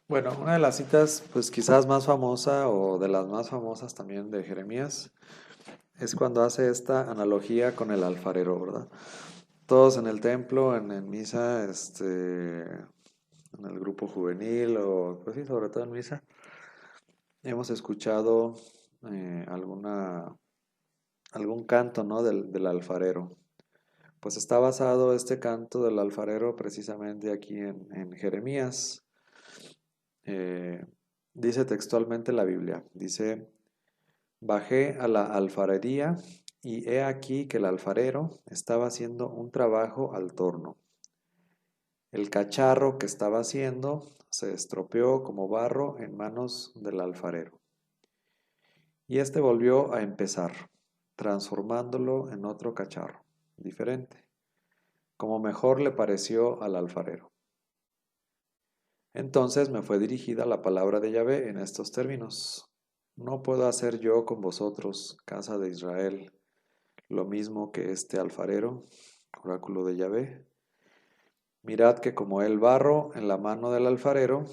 Bueno, una de las citas, pues quizás más famosa o de las más famosas también de Jeremías, es cuando hace esta analogía con el alfarero, ¿verdad? Todos en el templo, en misa, en el grupo juvenil o, pues sí, sobre todo en misa, hemos escuchado algún canto, ¿no? Del alfarero. Pues está basado este canto del alfarero precisamente aquí en Jeremías. Eh, dice textualmente la Biblia, dice, bajé a la alfarería y he aquí que el alfarero estaba haciendo un trabajo al torno. El cacharro que estaba haciendo se estropeó como barro en manos del alfarero. Y este volvió a empezar, transformándolo en otro cacharro, diferente, como mejor le pareció al alfarero. Entonces me fue dirigida la palabra de Yahvé en estos términos. ¿No puedo hacer yo con vosotros, casa de Israel, lo mismo que este alfarero, oráculo de Yahvé? Mirad que como el barro en la mano del alfarero,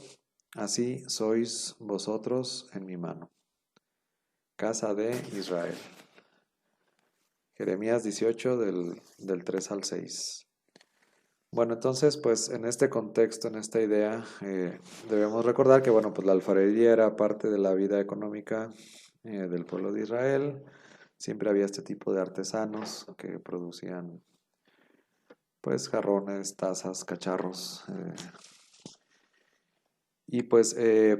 así sois vosotros en mi mano, casa de Israel. Jeremías 18 del 3 al 6. Bueno, entonces, pues en este contexto, en esta idea, debemos recordar que, bueno, pues la alfarería era parte de la vida económica del pueblo de Israel. Siempre había este tipo de artesanos que producían, pues, jarrones, tazas, cacharros. Y pues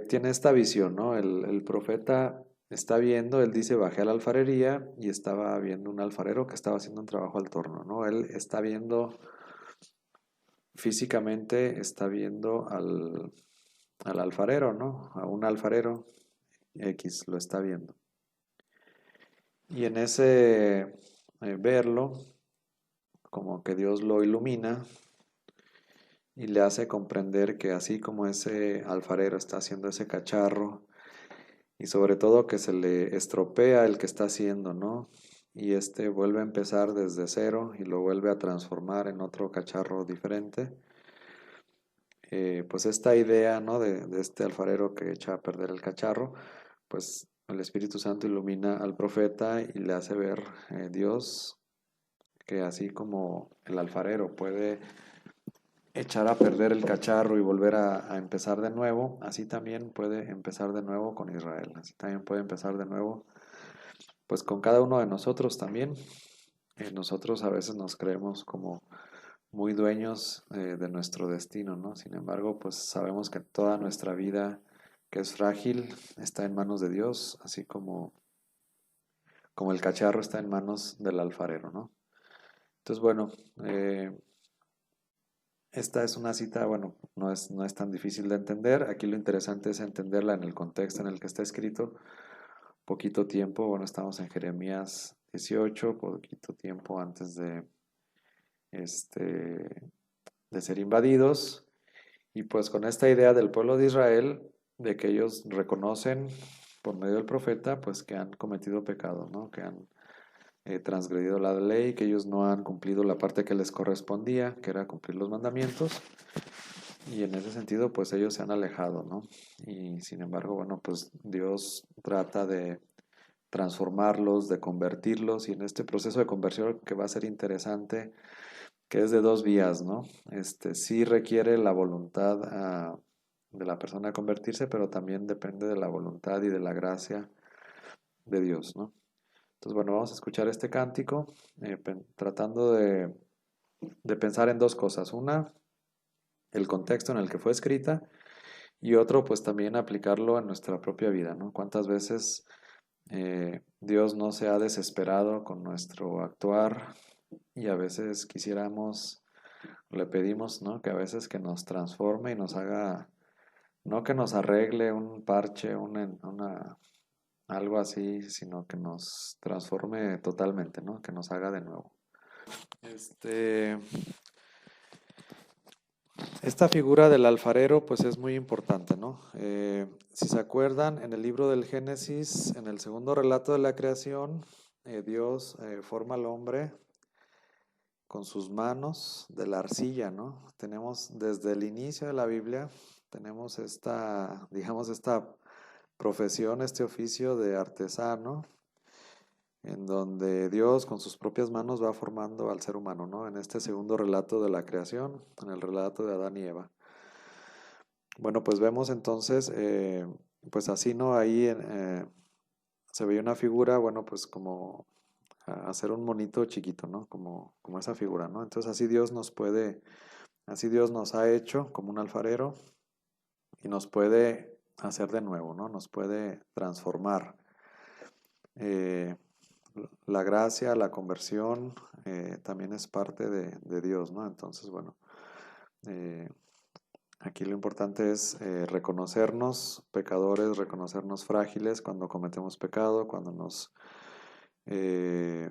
tiene esta visión, ¿no? El profeta está viendo, él dice, bajé a la alfarería y estaba viendo un alfarero que estaba haciendo un trabajo al torno, ¿no? Él está viendo físicamente está viendo al alfarero, ¿no? A un alfarero X lo está viendo. Y en ese verlo, como que Dios lo ilumina y le hace comprender que así como ese alfarero está haciendo ese cacharro y sobre todo que se le estropea el que está haciendo, ¿no? Y este vuelve a empezar desde cero y lo vuelve a transformar en otro cacharro diferente. Pues esta idea, ¿no? de este alfarero que echa a perder el cacharro, pues el Espíritu Santo ilumina al profeta y le hace ver Dios que así como el alfarero puede echar a perder el cacharro y volver a empezar de nuevo, así también puede empezar de nuevo con Israel, así también puede empezar de nuevo, pues con cada uno de nosotros también. Nosotros a veces nos creemos como muy dueños de nuestro destino, ¿no? Sin embargo, pues sabemos que toda nuestra vida, que es frágil, está en manos de Dios, así como el cacharro está en manos del alfarero, ¿no? Entonces, bueno, eh, esta es una cita, bueno, no es tan difícil de entender. Aquí lo interesante es entenderla en el contexto en el que está escrito. Poquito tiempo, bueno, estamos en Jeremías 18, poquito tiempo antes este, de ser invadidos. Y pues con esta idea del pueblo de Israel, de que ellos reconocen por medio del profeta, pues que han cometido pecado, ¿no? Que han transgredido la ley, que ellos no han cumplido la parte que les correspondía, que era cumplir los mandamientos. Y en ese sentido, pues ellos se han alejado, ¿no? Y sin embargo, bueno, pues Dios trata de transformarlos, de convertirlos, y en este proceso de conversión que va a ser interesante, que es de dos vías, ¿no? Sí requiere la voluntad de la persona a convertirse, pero también depende de la voluntad y de la gracia de Dios, ¿no? Entonces, bueno, vamos a escuchar este cántico tratando de pensar en dos cosas. Una, el contexto en el que fue escrita y otro, pues también aplicarlo en nuestra propia vida, ¿no? ¿Cuántas veces Dios no se ha desesperado con nuestro actuar y a veces quisiéramos, le pedimos, ¿no? Que a veces que nos transforme y nos haga, no que nos arregle un parche, algo así, sino que nos transforme totalmente, ¿no? Que nos haga de nuevo. Este, Esta figura del alfarero pues es muy importante, ¿no? Si se acuerdan, en el libro del Génesis, en el segundo relato de la creación, Dios forma al hombre con sus manos de la arcilla, ¿no? Tenemos desde el inicio de la Biblia tenemos esta, digamos, esta profesión, este oficio de artesano, en donde Dios con sus propias manos va formando al ser humano, ¿no? En este segundo relato de la creación, en el relato de Adán y Eva. Bueno, pues vemos entonces, pues así, ¿no? Ahí se veía una figura, bueno, pues como hacer un monito chiquito, ¿no? Como esa figura, ¿no? Entonces así Dios nos ha hecho como un alfarero y nos puede hacer de nuevo, ¿no? Nos puede transformar. Eh, la gracia, la conversión, también es parte de Dios, ¿no? Entonces, bueno, eh, aquí lo importante es reconocernos pecadores, reconocernos frágiles cuando cometemos pecado, cuando nos eh,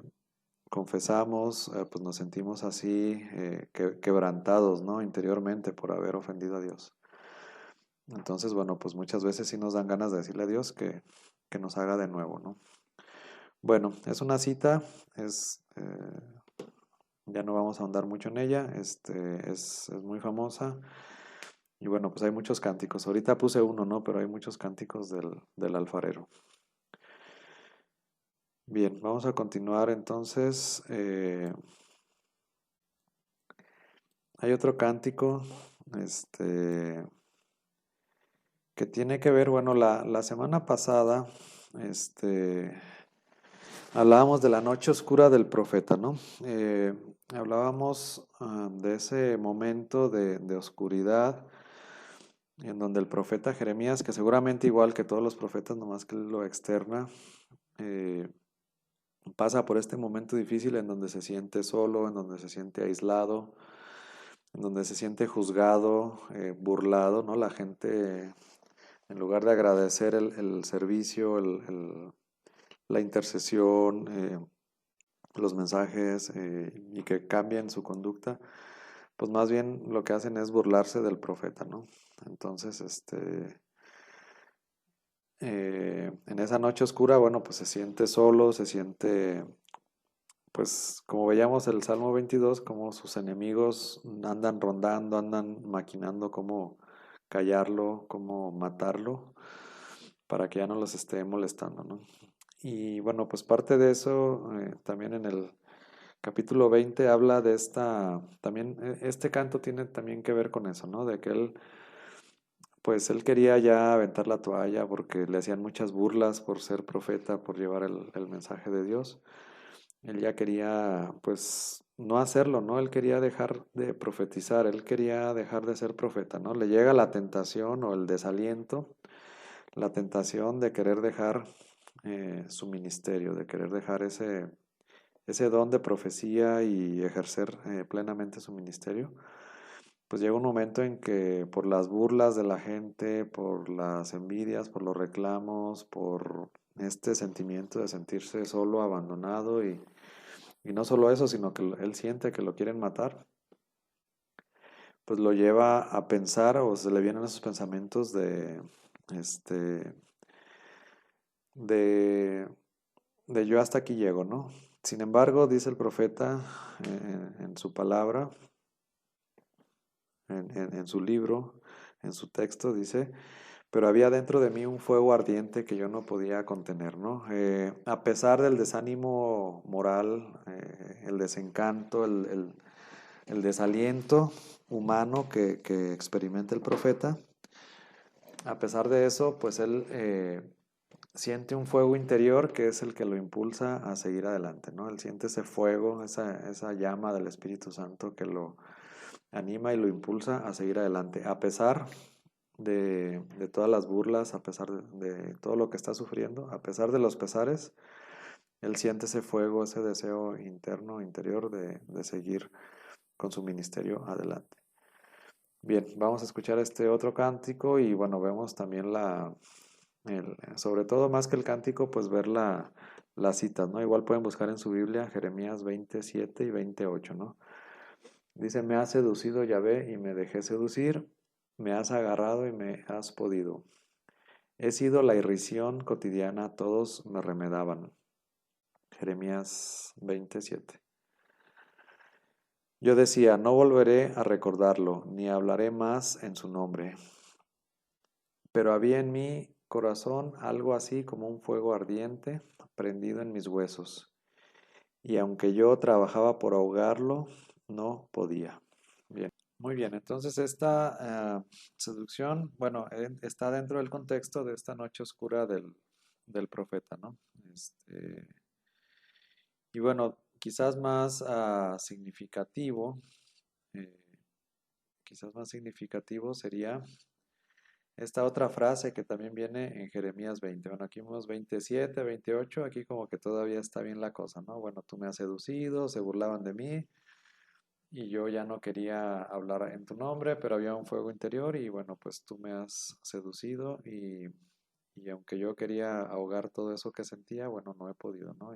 confesamos, pues nos sentimos así quebrantados, ¿no? Interiormente por haber ofendido a Dios. Entonces, bueno, pues muchas veces sí nos dan ganas de decirle a Dios que nos haga de nuevo, ¿no? Bueno, es una cita, ya no vamos a ahondar mucho en ella, es muy famosa. Y bueno, pues hay muchos cánticos. Ahorita puse uno, ¿no? Pero hay muchos cánticos del alfarero. Bien, vamos a continuar entonces. Hay otro cántico, este, que tiene que ver, bueno, la semana pasada, este, hablábamos de la noche oscura del profeta, ¿no? Hablábamos de ese momento de oscuridad en donde el profeta Jeremías, que seguramente igual que todos los profetas, nomás que lo externa, eh, pasa por este momento difícil en donde se siente solo, en donde se siente aislado, en donde se siente juzgado, burlado, ¿no? La gente, en lugar de agradecer el servicio, la intercesión, los mensajes y que cambien su conducta, pues más bien lo que hacen es burlarse del profeta, ¿no? Entonces, en esa noche oscura, bueno, pues se siente solo, se siente, pues como veíamos el Salmo 22, como sus enemigos andan rondando, andan maquinando cómo callarlo, cómo matarlo, para que ya no los esté molestando, ¿no? Y bueno, pues parte de eso, también en el capítulo 20 habla de también este canto tiene también que ver con eso, ¿no? De que pues él quería ya aventar la toalla porque le hacían muchas burlas por ser profeta, por llevar el mensaje de Dios. Él ya quería, pues, no hacerlo, ¿no? Él quería dejar de profetizar, él quería dejar de ser profeta, ¿no? Le llega la tentación o el desaliento, la tentación de querer dejar su ministerio, de querer dejar ese don de profecía y ejercer plenamente su ministerio. Pues llega un momento en que por las burlas de la gente, por las envidias, por los reclamos, por este sentimiento de sentirse solo, abandonado y no solo eso, sino que él siente que lo quieren matar, pues lo lleva a pensar o se le vienen esos pensamientos este, de, de yo hasta aquí llego, ¿no? Sin embargo, dice el profeta en su palabra, en su libro, en su texto, dice, pero había dentro de mí un fuego ardiente que yo no podía contener, ¿no? A pesar del desánimo moral, el desencanto, el desaliento humano que experimenta el profeta, a pesar de eso, pues él siente un fuego interior que es el que lo impulsa a seguir adelante, ¿no? Él siente ese fuego, esa llama del Espíritu Santo que lo anima y lo impulsa a seguir adelante, a pesar de todas las burlas, a pesar de todo lo que está sufriendo, a pesar de los pesares, él siente ese fuego, ese deseo interno, interior de seguir con su ministerio adelante. Bien, vamos a escuchar este otro cántico y bueno, vemos también sobre todo más que el cántico, pues ver las citas, ¿no? Igual pueden buscar en su Biblia Jeremías 27 y 28, ¿no? Dice, me has seducido, Yahvé, y me dejé seducir, me has agarrado y me has podido. He sido la irrisión cotidiana, todos me remedaban. Jeremías 27. Yo decía, no volveré a recordarlo, ni hablaré más en su nombre. pero había en mi corazón algo así como un fuego ardiente prendido en mis huesos, y aunque yo trabajaba por ahogarlo, no podía. Bien, muy bien. Entonces esta seducción, bueno, está dentro del contexto de esta noche oscura del profeta, ¿no? Este, y bueno, quizás más eh, quizás más significativo sería esta otra frase que también viene en Jeremías 20. Bueno, aquí vemos 27, 28, aquí como que todavía está bien la cosa, ¿no? Bueno, tú me has seducido, se burlaban de mí y yo ya no quería hablar en tu nombre, pero había un fuego interior y bueno, pues tú me has seducido y aunque yo quería ahogar todo eso que sentía, bueno, no he podido, ¿no?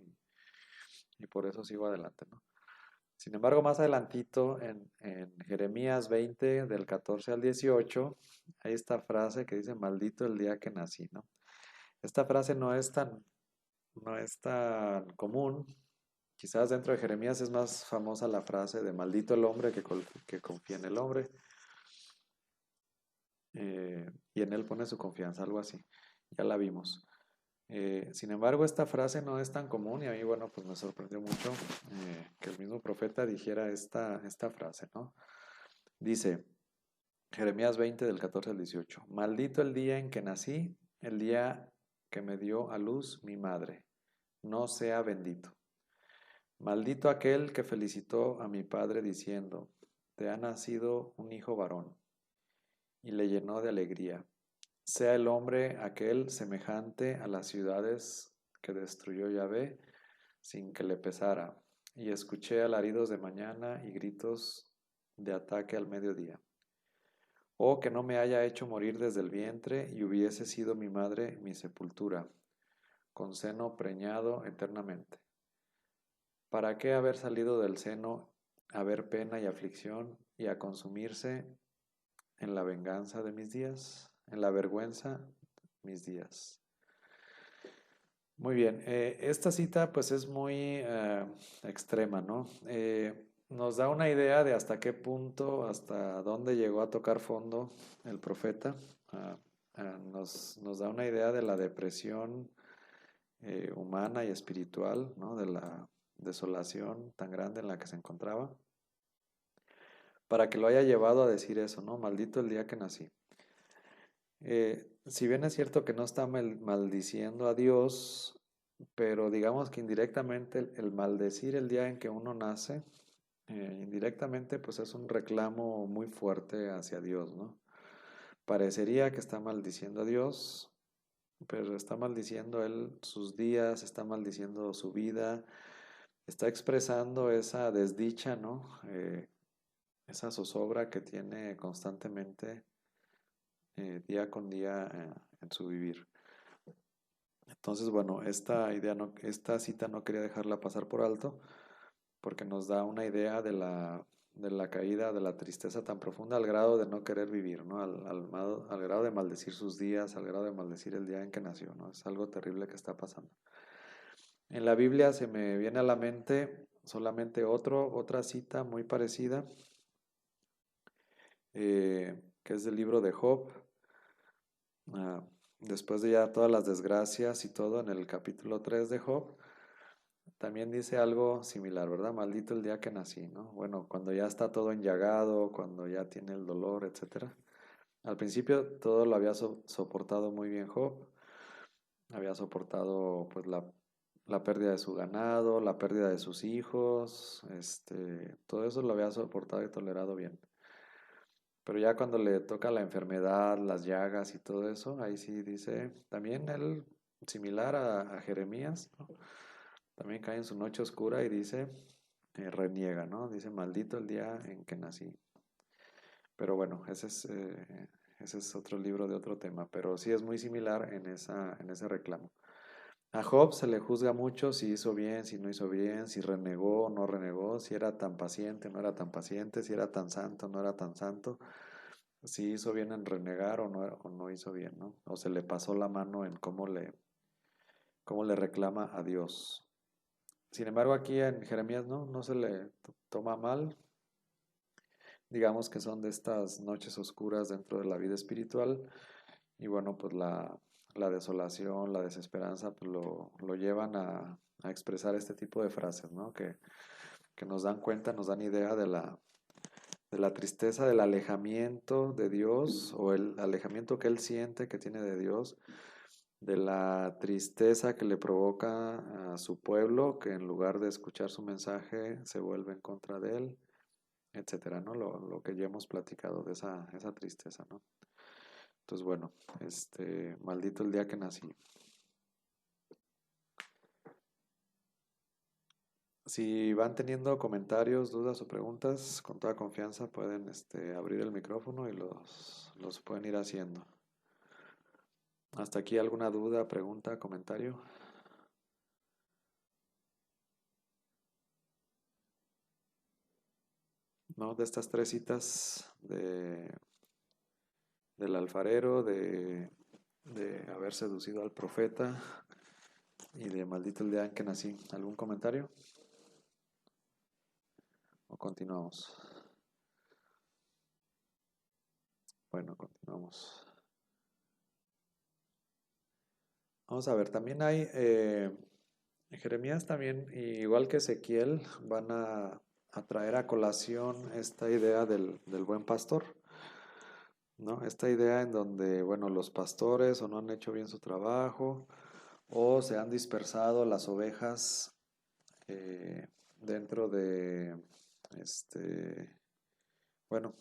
Y por eso sigo adelante, ¿no? Sin embargo, más adelantito, en Jeremías 20, del 14 al 18, hay esta frase que dice, maldito el día que nací, ¿no? Esta frase no es tan común. Quizás dentro de Jeremías es más famosa la frase de maldito el hombre que confía en el hombre, y en él pone su confianza, algo así. Ya la vimos. Sin embargo, esta frase no es tan común y a mí, bueno, pues me sorprendió mucho que el mismo profeta dijera esta frase, ¿no? Dice Jeremías 20 del 14 al 18, maldito el día en que nací, el día que me dio a luz mi madre, no sea bendito. Maldito aquel que felicitó a mi padre diciendo, te ha nacido un hijo varón, y le llenó de alegría. Sea el hombre aquel semejante a las ciudades que destruyó Yahvé sin que le pesara, y escuché alaridos de mañana y gritos de ataque al mediodía. Oh, que no me haya hecho morir desde el vientre y hubiese sido mi madre mi sepultura, con seno preñado eternamente. ¿Para qué haber salido del seno a ver pena y aflicción y a consumirse en la venganza de mis días, en la vergüenza mis días? Muy bien, esta cita pues es muy extrema, ¿no? Nos da una idea de hasta qué punto, hasta dónde llegó a tocar fondo el profeta. Ah, nos da una idea de la depresión humana y espiritual, ¿no? De la desolación tan grande en la que se encontraba, para que lo haya llevado a decir eso, ¿no? Maldito el día que nací. Si bien es cierto que no está maldiciendo a Dios, pero digamos que indirectamente el maldecir el día en que uno nace, indirectamente pues es un reclamo muy fuerte hacia Dios, ¿no? Parecería que está maldiciendo a Dios, pero está maldiciendo él sus días, está maldiciendo su vida, está expresando esa desdicha, ¿no? Esa zozobra que tiene constantemente día con día en su vivir. Entonces, bueno, esta cita no quería dejarla pasar por alto porque nos da una idea de la caída, de la tristeza tan profunda al grado de no querer vivir, ¿no? Al grado de maldecir sus días, al grado de maldecir el día en que nació, ¿no? Es algo terrible que está pasando. En la Biblia se me viene a la mente solamente otra cita muy parecida, que es del libro de Job. Ah, después de ya todas las desgracias y todo, en el capítulo 3 de Job, también dice algo similar, ¿verdad? Maldito el día que nací, ¿no? Bueno, cuando ya está todo enllagado, cuando ya tiene el dolor, etcétera. Al principio todo lo había soportado muy bien Job, había soportado pues la pérdida de su ganado, la pérdida de sus hijos, todo eso lo había soportado y tolerado bien. Pero ya cuando le toca la enfermedad, las llagas y todo eso, ahí sí dice, también él, similar a Jeremías, ¿no? También cae en su noche oscura y dice, reniega, ¿no? Dice, maldito el día en que nací. Pero bueno, ese es otro libro de otro tema, pero sí es muy similar en ese reclamo. A Job se le juzga mucho si hizo bien, si no hizo bien, si renegó o no renegó, si era tan paciente o no era tan paciente, si era tan santo o no era tan santo, si hizo bien en renegar o no hizo bien, ¿no? O se le pasó la mano en cómo le reclama a Dios. Sin embargo, aquí en Jeremías no se le toma mal. Digamos que son de estas noches oscuras dentro de la vida espiritual Y bueno, pues la desolación, la desesperanza, pues lo llevan a expresar este tipo de frases, ¿no? Que nos dan cuenta, nos dan idea de la tristeza, del alejamiento de Dios o el alejamiento que él siente que tiene de Dios, de la tristeza que le provoca a su pueblo, que en lugar de escuchar su mensaje se vuelve en contra de él, etcétera, ¿no? Lo que ya hemos platicado de esa tristeza, ¿no? Entonces, bueno, maldito el día que nací. Si van teniendo comentarios, dudas o preguntas, con toda confianza pueden abrir el micrófono y los pueden ir haciendo. ¿Hasta aquí alguna duda, pregunta, comentario? ¿No? De estas tres citas del alfarero, de haber seducido al profeta y de maldito el día en que nací. ¿Algún comentario? ¿O continuamos? Bueno, continuamos. Vamos a ver, también hay, Jeremías también, igual que Ezequiel, van a traer a colación esta idea del buen pastor, ¿no? Esta idea en donde, bueno, los pastores o no han hecho bien su trabajo o se han dispersado las ovejas dentro de, este, bueno,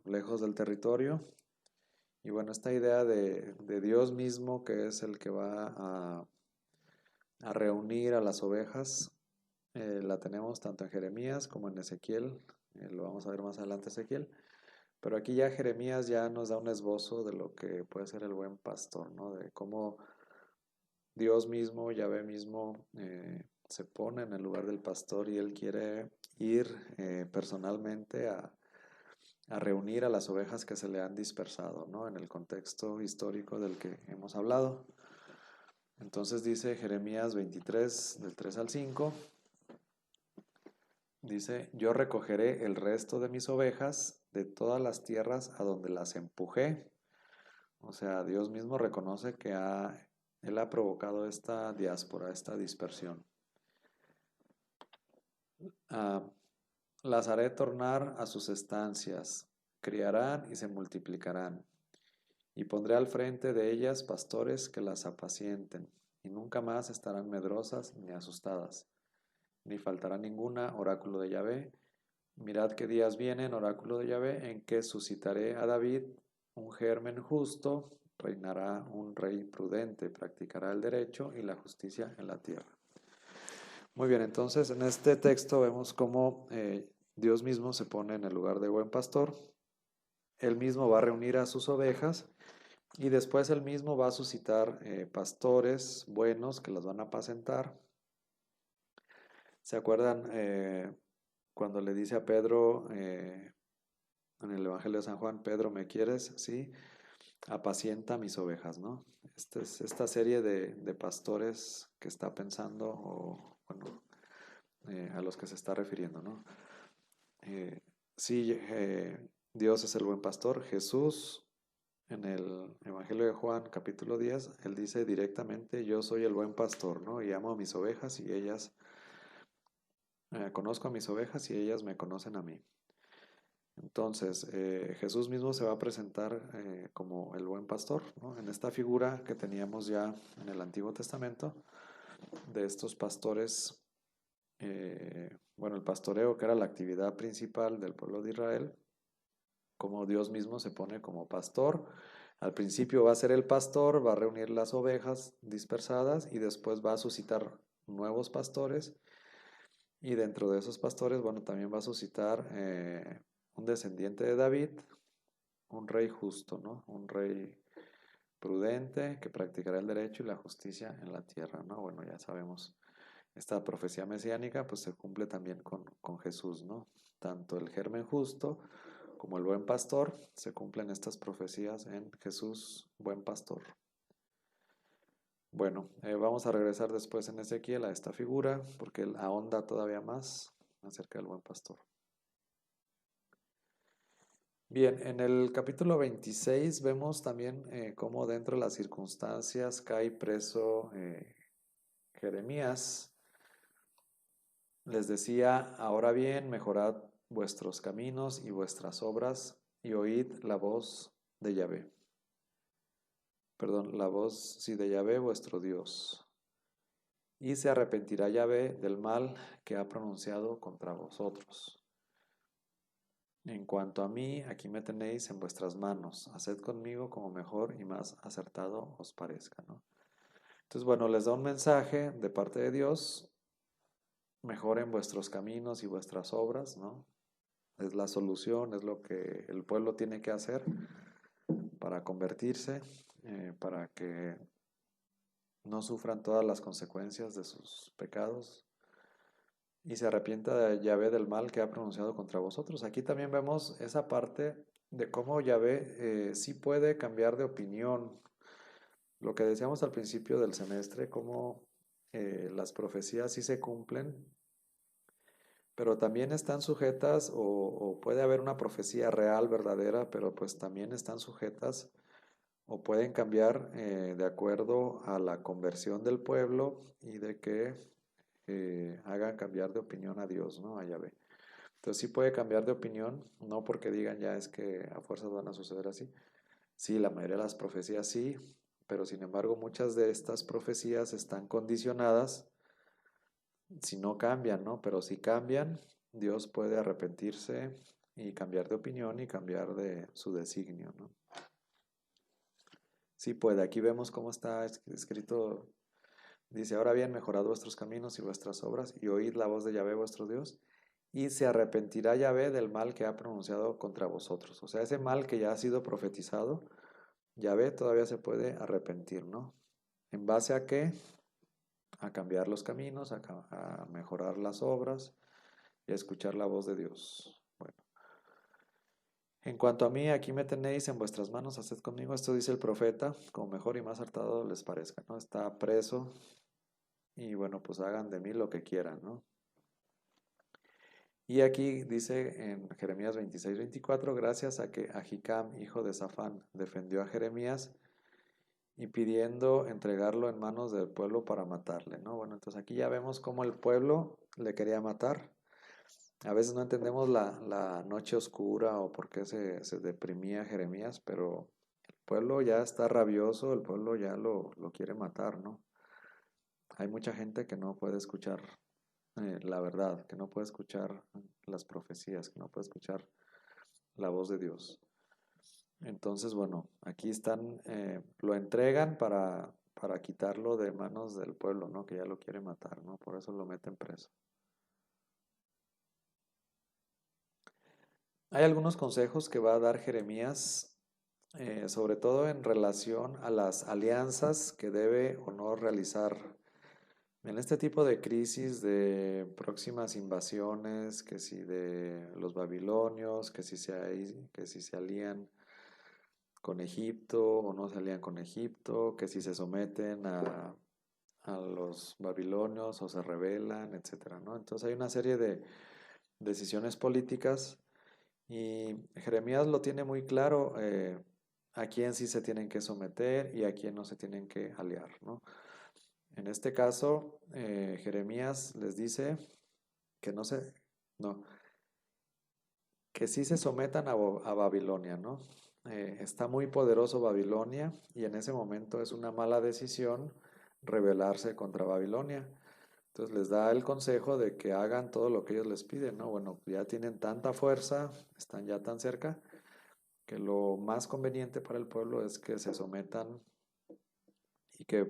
lejos del territorio. Y bueno, esta idea de Dios mismo, que es el que va a reunir a las ovejas, la tenemos tanto en Jeremías como en Ezequiel, lo vamos a ver más adelante Ezequiel, pero aquí ya Jeremías ya nos da un esbozo de lo que puede ser el buen pastor, ¿no? De cómo Dios mismo, Yahvé mismo, se pone en el lugar del pastor y él quiere ir personalmente a reunir a las ovejas que se le han dispersado, ¿no? En el contexto histórico del que hemos hablado. Entonces dice Jeremías 23, del 3 al 5, dice, yo recogeré el resto de mis ovejas de todas las tierras a donde las empujé. O sea, Dios mismo reconoce que Él ha provocado esta diáspora, esta dispersión. Ah, las haré tornar a sus estancias, criarán y se multiplicarán. Y pondré al frente de ellas pastores que las apacienten, y nunca más estarán medrosas ni asustadas, ni faltará ninguna, oráculo de Yahvé. Mirad qué días vienen, oráculo de Yahvé, en que suscitaré a David un germen justo, reinará un rey prudente, practicará el derecho y la justicia en la tierra. Muy bien, entonces en este texto vemos cómo Dios mismo se pone en el lugar de buen pastor. Él mismo va a reunir a sus ovejas y después él mismo va a suscitar pastores buenos que las van a apacentar. ¿Se acuerdan cuando le dice a Pedro en el Evangelio de San Juan, Pedro, ¿me quieres? Sí, apacienta mis ovejas, ¿no? Es esta serie de pastores que está pensando, o bueno, a los que se está refiriendo, ¿no? Sí, Dios es el buen pastor. Jesús, en el Evangelio de Juan, capítulo 10, él dice directamente, yo soy el buen pastor, ¿no? Y amo a mis ovejas y ellas, conozco a mis ovejas y ellas me conocen a mí. Entonces, Jesús mismo se va a presentar como el buen pastor, ¿no? En esta figura que teníamos ya en el Antiguo Testamento, de estos pastores, bueno, el pastoreo que era la actividad principal del pueblo de Israel, como Dios mismo se pone como pastor. Al principio va a ser el pastor, va a reunir las ovejas dispersadas y después va a suscitar nuevos pastores. Y dentro de esos pastores, bueno, también va a suscitar un descendiente de David, un rey justo, ¿no? Un rey prudente que practicará el derecho y la justicia en la tierra, ¿no? Bueno, ya sabemos, esta profecía mesiánica pues se cumple también con Jesús, ¿no? Tanto el germen justo como el buen pastor, se cumplen estas profecías en Jesús, buen pastor. Bueno, vamos a regresar después en Ezequiel a esta figura, porque él ahonda todavía más acerca del buen pastor. Bien, en el capítulo 26 vemos también cómo dentro de las circunstancias cae preso Jeremías. Les decía, ahora bien, mejorad vuestros caminos y vuestras obras y oíd la voz de Yahvé. Perdón, la voz, sí, de Yahvé vuestro Dios. Y se arrepentirá Yahvé del mal que ha pronunciado contra vosotros. En cuanto a mí, aquí me tenéis en vuestras manos. Haced conmigo como mejor y más acertado os parezca, ¿no? Entonces, bueno, les da un mensaje de parte de Dios. Mejoren vuestros caminos y vuestras obras, ¿no? Es la solución, es lo que el pueblo tiene que hacer para convertirse, para que no sufran todas las consecuencias de sus pecados y se arrepienta de Yahvé del mal que ha pronunciado contra vosotros. Aquí también vemos esa parte de cómo Yahvé sí puede cambiar de opinión. Lo que decíamos al principio del semestre, cómo las profecías sí se cumplen, pero también están sujetas, o puede haber una profecía real, verdadera, pero pues también están sujetas o pueden cambiar de acuerdo a la conversión del pueblo y de que hagan cambiar de opinión a Dios, ¿no? A Yahvé. Entonces sí puede cambiar de opinión, no porque digan ya es que a fuerzas van a suceder así. Sí, la mayoría de las profecías sí, pero sin embargo muchas de estas profecías están condicionadas si no cambian, ¿no? Pero si cambian, Dios puede arrepentirse y cambiar de opinión y cambiar de su designio, ¿no? Sí puede, aquí vemos cómo está escrito, dice, ahora bien, mejorad vuestros caminos y vuestras obras y oíd la voz de Yahvé vuestro Dios y se arrepentirá Yahvé del mal que ha pronunciado contra vosotros. O sea, ese mal que ya ha sido profetizado, Yahvé todavía se puede arrepentir, ¿no? ¿En base a qué? A cambiar los caminos, a mejorar las obras y a escuchar la voz de Dios. Bueno, en cuanto a mí, aquí me tenéis en vuestras manos, haced conmigo, esto dice el profeta, como mejor y más hartado les parezca, ¿no? Está preso y bueno, pues hagan de mí lo que quieran, ¿no? Y aquí dice en Jeremías 26-24, gracias a que Ahicam, hijo de Safán, defendió a Jeremías y pidiendo entregarlo en manos del pueblo para matarle, ¿no? Bueno, entonces aquí ya vemos cómo el pueblo le quería matar. A veces no entendemos la noche oscura o por qué se deprimía Jeremías, pero el pueblo ya está rabioso, el pueblo ya lo quiere matar, ¿no? Hay mucha gente que no puede escuchar la verdad, que no puede escuchar las profecías, que no puede escuchar la voz de Dios. Entonces, bueno, aquí están, lo entregan para quitarlo de manos del pueblo, ¿no? Que ya lo quiere matar, ¿no? Por eso lo meten preso. Hay algunos consejos que va a dar Jeremías, sobre todo en relación a las alianzas que debe o no realizar en este tipo de crisis de próximas invasiones, que si de los babilonios, que si se alían con Egipto o no se alían con Egipto, que si se someten a los babilonios o se rebelan, etcétera, ¿no? Entonces hay una serie de decisiones políticas y Jeremías lo tiene muy claro, a quién sí se tienen que someter y a quién no se tienen que aliar, ¿no? En este caso, Jeremías les dice que no se, no, que sí se sometan a Babilonia, ¿no? Está muy poderoso Babilonia y en ese momento es una mala decisión rebelarse contra Babilonia. Entonces les da el consejo de que hagan todo lo que ellos les piden, ¿no? Bueno, ya tienen tanta fuerza, están ya tan cerca, que lo más conveniente para el pueblo es que se sometan y que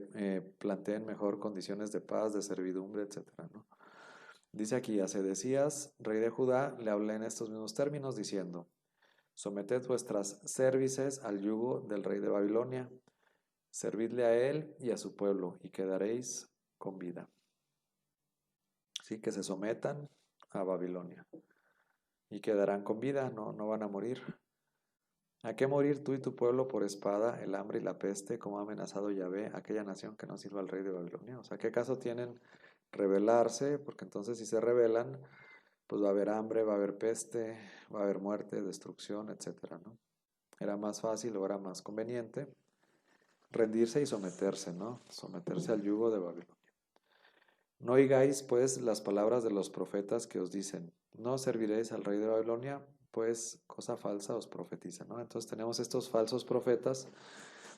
planteen mejor condiciones de paz, de servidumbre, etcétera, ¿no? Dice aquí, a Sedecías, rey de Judá, le hablé en estos mismos términos, diciendo, someted vuestras cervices al yugo del rey de Babilonia, servidle a él y a su pueblo, y quedaréis con vida. Sí, que se sometan a Babilonia, y quedarán con vida, no van a morir. ¿A qué morir tú y tu pueblo por espada, el hambre y la peste, como ha amenazado Yahvé, aquella nación que no sirva al rey de Babilonia? O sea, ¿qué caso tienen rebelarse? Porque entonces si se rebelan, pues va a haber hambre, va a haber peste, va a haber muerte, destrucción, etcétera, ¿no? Era más fácil o era más conveniente rendirse y someterse, ¿no? Someterse al yugo de Babilonia. No oigáis, pues, las palabras de los profetas que os dicen, no serviréis al rey de Babilonia, pues cosa falsa os profetiza, ¿no? Entonces tenemos estos falsos profetas,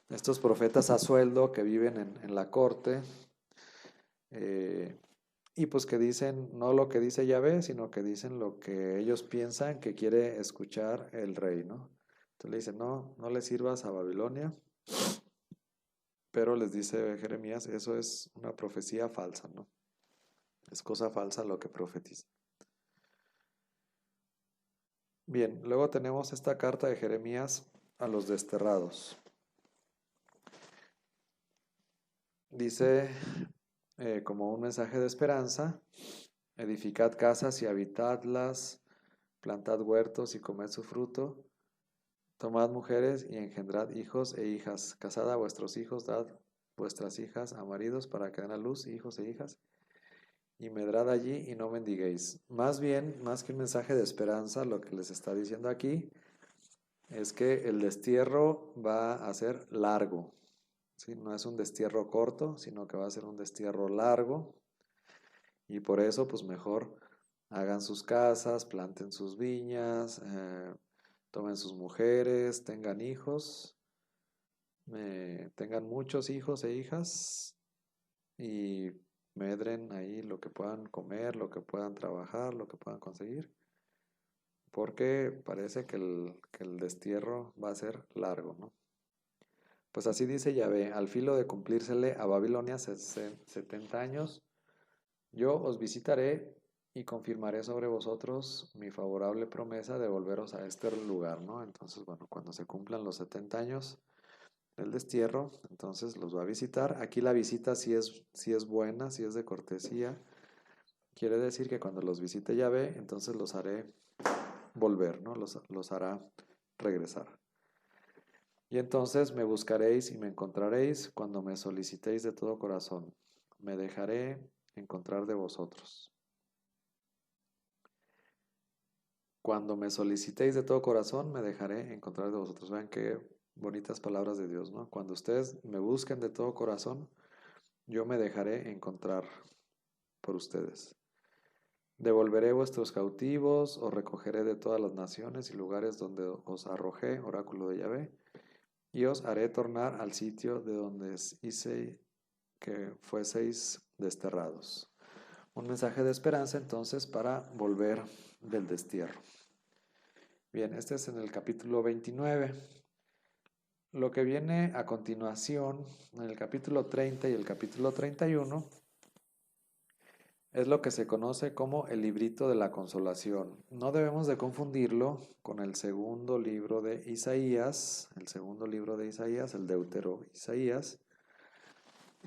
estos profetas a sueldo que viven en la corte, eh, y pues que dicen no lo que dice Yahvé, sino que dicen lo que ellos piensan que quiere escuchar el rey, ¿no? Entonces le dicen, no, no le sirvas a Babilonia, pero les dice Jeremías, eso es una profecía falsa, ¿no? Es cosa falsa lo que profetiza. Bien, luego tenemos esta carta de Jeremías a los desterrados. Dice, como un mensaje de esperanza, edificad casas y habitadlas, plantad huertos y comed su fruto, tomad mujeres y engendrad hijos e hijas, casad a vuestros hijos, dad vuestras hijas a maridos para que den a luz hijos e hijas, y medrad allí y no mendiguéis. Más bien, más que un mensaje de esperanza, lo que les está diciendo aquí es que el destierro va a ser largo, ¿sí? No es un destierro corto, sino que va a ser un destierro largo, y por eso pues mejor hagan sus casas, planten sus viñas, tomen sus mujeres, tengan hijos, tengan muchos hijos e hijas y medren ahí lo que puedan comer, lo que puedan trabajar, lo que puedan conseguir, porque parece que el destierro va a ser largo, ¿no? Pues así dice Yahvé, al filo de cumplírsele a Babilonia 70 años, yo os visitaré y confirmaré sobre vosotros mi favorable promesa de volveros a este lugar, ¿no? Entonces, bueno, cuando se cumplan los 70 años del destierro, entonces los va a visitar. Aquí la visita sí es buena, sí es de cortesía. Quiere decir que cuando los visite Yahvé, entonces los haré volver, ¿no? Los hará regresar. Y entonces me buscaréis y me encontraréis cuando me solicitéis de todo corazón. Me dejaré encontrar de vosotros. Cuando me solicitéis de todo corazón, me dejaré encontrar de vosotros. Vean qué bonitas palabras de Dios, ¿no? Cuando ustedes me busquen de todo corazón, yo me dejaré encontrar por ustedes. Devolveré vuestros cautivos, os recogeré de todas las naciones y lugares donde os arrojé, oráculo de Yahvé, y os haré tornar al sitio de donde hice que fueseis desterrados. Un mensaje de esperanza entonces para volver del destierro. Bien, este es en el capítulo 29. Lo que viene a continuación, en el capítulo 30 y el capítulo 31, es lo que se conoce como el librito de la consolación. No debemos de confundirlo con el segundo libro de Isaías, el Deutero Isaías,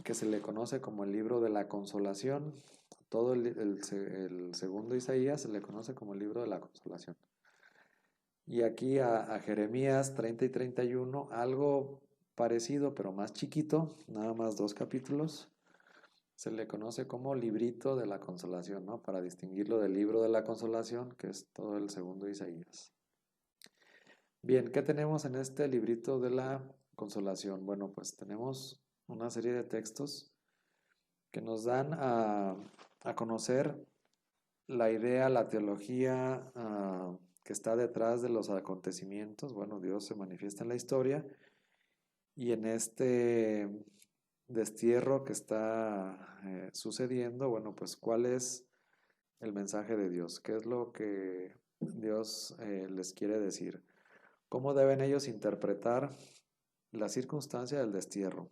que se le conoce como el libro de la consolación. Todo el segundo Isaías se le conoce como el libro de la consolación. Y aquí a Jeremías 30 y 31, algo parecido, pero más chiquito, nada más 2 capítulos, se le conoce como librito de la consolación, ¿no? Para distinguirlo del libro de la consolación, que es todo el segundo Isaías. Bien, ¿qué tenemos en este librito de la consolación? Bueno, pues tenemos una serie de textos que nos dan a conocer la idea, la teología que está detrás de los acontecimientos. Bueno, Dios se manifiesta en la historia y en este destierro que está sucediendo, bueno, pues ¿cuál es el mensaje de Dios? ¿Qué es lo que Dios les quiere decir? ¿Cómo deben ellos interpretar la circunstancia del destierro?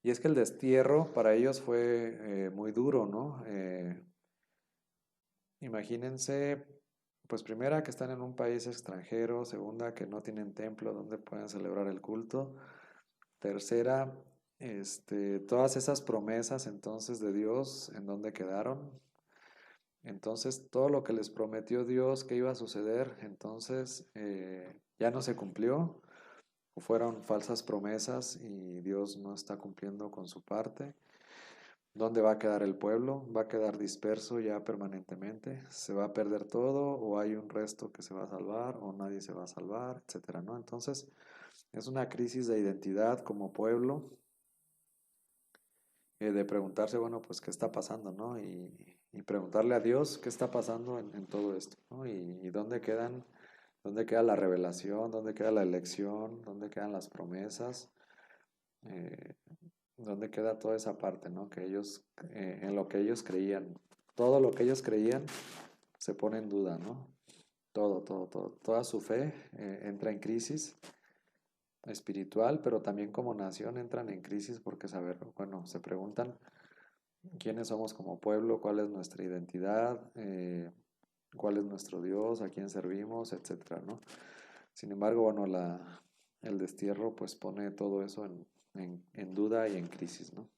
Y es que el destierro para ellos fue muy duro, ¿no? Imagínense, pues primera, que están en un país extranjero; segunda, que no tienen templo donde puedan celebrar el culto; tercera, todas esas promesas entonces de Dios, ¿en dónde quedaron? Entonces, todo lo que les prometió Dios que iba a suceder, entonces ya no se cumplió, o fueron falsas promesas y Dios no está cumpliendo con su parte. ¿Dónde va a quedar el pueblo? ¿Va a quedar disperso ya permanentemente? ¿Se va a perder todo? ¿O hay un resto que se va a salvar? ¿O nadie se va a salvar? Etcétera, ¿no? Entonces, es una crisis de identidad como pueblo, de preguntarse, bueno, pues, ¿qué está pasando, no? Y preguntarle a Dios qué está pasando en todo esto, ¿no? Y dónde queda la revelación, dónde queda la elección, dónde quedan las promesas, eh, dónde queda toda esa parte, ¿no? Que ellos, en lo que ellos creían, todo lo que ellos creían se pone en duda, ¿no? Todo, toda su fe entra en crisis espiritual, pero también como nación entran en crisis porque saber, bueno, se preguntan quiénes somos como pueblo, cuál es nuestra identidad, cuál es nuestro Dios, a quién servimos, etcétera, ¿no? Sin embargo, bueno, el destierro pues pone todo eso en duda y en crisis, ¿no?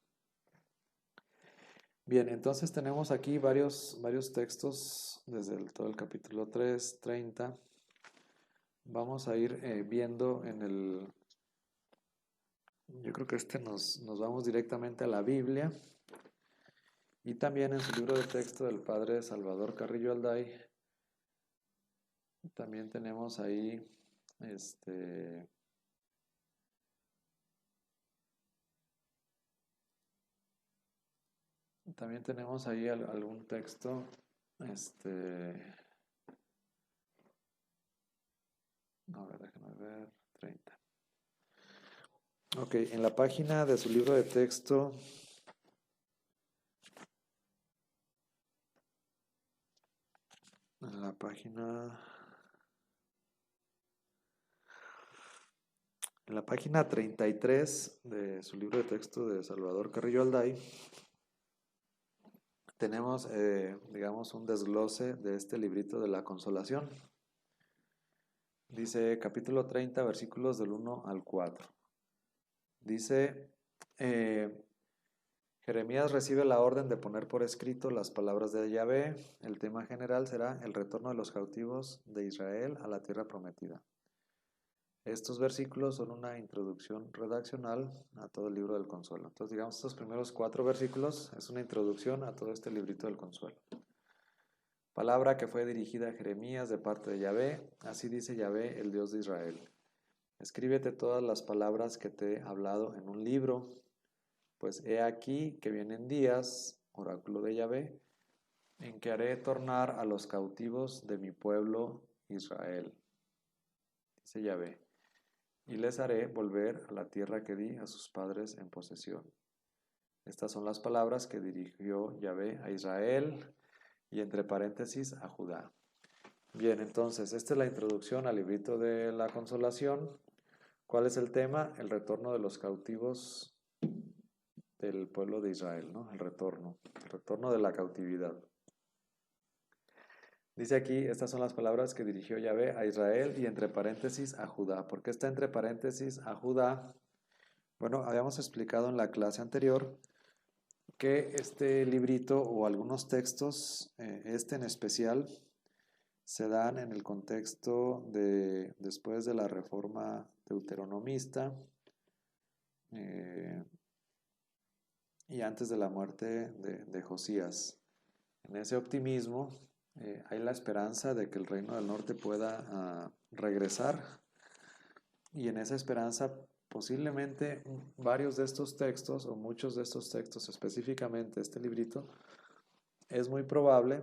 Bien, entonces tenemos aquí varios textos desde todo el capítulo 3 30. Vamos a ir viendo yo creo que nos vamos directamente a la Biblia y también en su libro de texto del padre Salvador Carrillo Alday, también tenemos ahí, este, también tenemos ahí algún texto, a ver, déjame ver, 30. Ok, en la página de su libro de texto, en la página, en la página 33 de su libro de texto de Salvador Carrillo Alday, tenemos, digamos, un desglose de este librito de la consolación. Dice capítulo 30, versículos del 1 al 4. Dice, eh, Jeremías recibe la orden de poner por escrito las palabras de Yahvé. El tema general será el retorno de los cautivos de Israel a la tierra prometida. Estos versículos son una introducción redaccional a todo el libro del Consuelo. Entonces, digamos, estos primeros 4 versículos es una introducción a todo este librito del Consuelo. Palabra que fue dirigida a Jeremías de parte de Yahvé. Así dice Yahvé, el Dios de Israel. Escríbete todas las palabras que te he hablado en un libro, pues he aquí que vienen días, oráculo de Yahvé, en que haré tornar a los cautivos de mi pueblo Israel, dice Yahvé, y les haré volver a la tierra que di a sus padres en posesión. Estas son las palabras que dirigió Yahvé a Israel y entre paréntesis a Judá. Bien, entonces, esta es la introducción al librito de la consolación. ¿Cuál es el tema? El retorno de los cautivos del pueblo de Israel, ¿no? El retorno de la cautividad. Dice aquí, estas son las palabras que dirigió Yahvé a Israel y entre paréntesis a Judá. ¿Por qué está entre paréntesis a Judá? Bueno, habíamos explicado en la clase anterior que este librito o algunos textos, este en especial, se dan en el contexto de después de la reforma deuteronomista eh, y antes de la muerte de Josías. En ese optimismo hay la esperanza de que el reino del norte pueda regresar y en esa esperanza posiblemente varios de estos textos o muchos de estos textos, específicamente este librito, es muy probable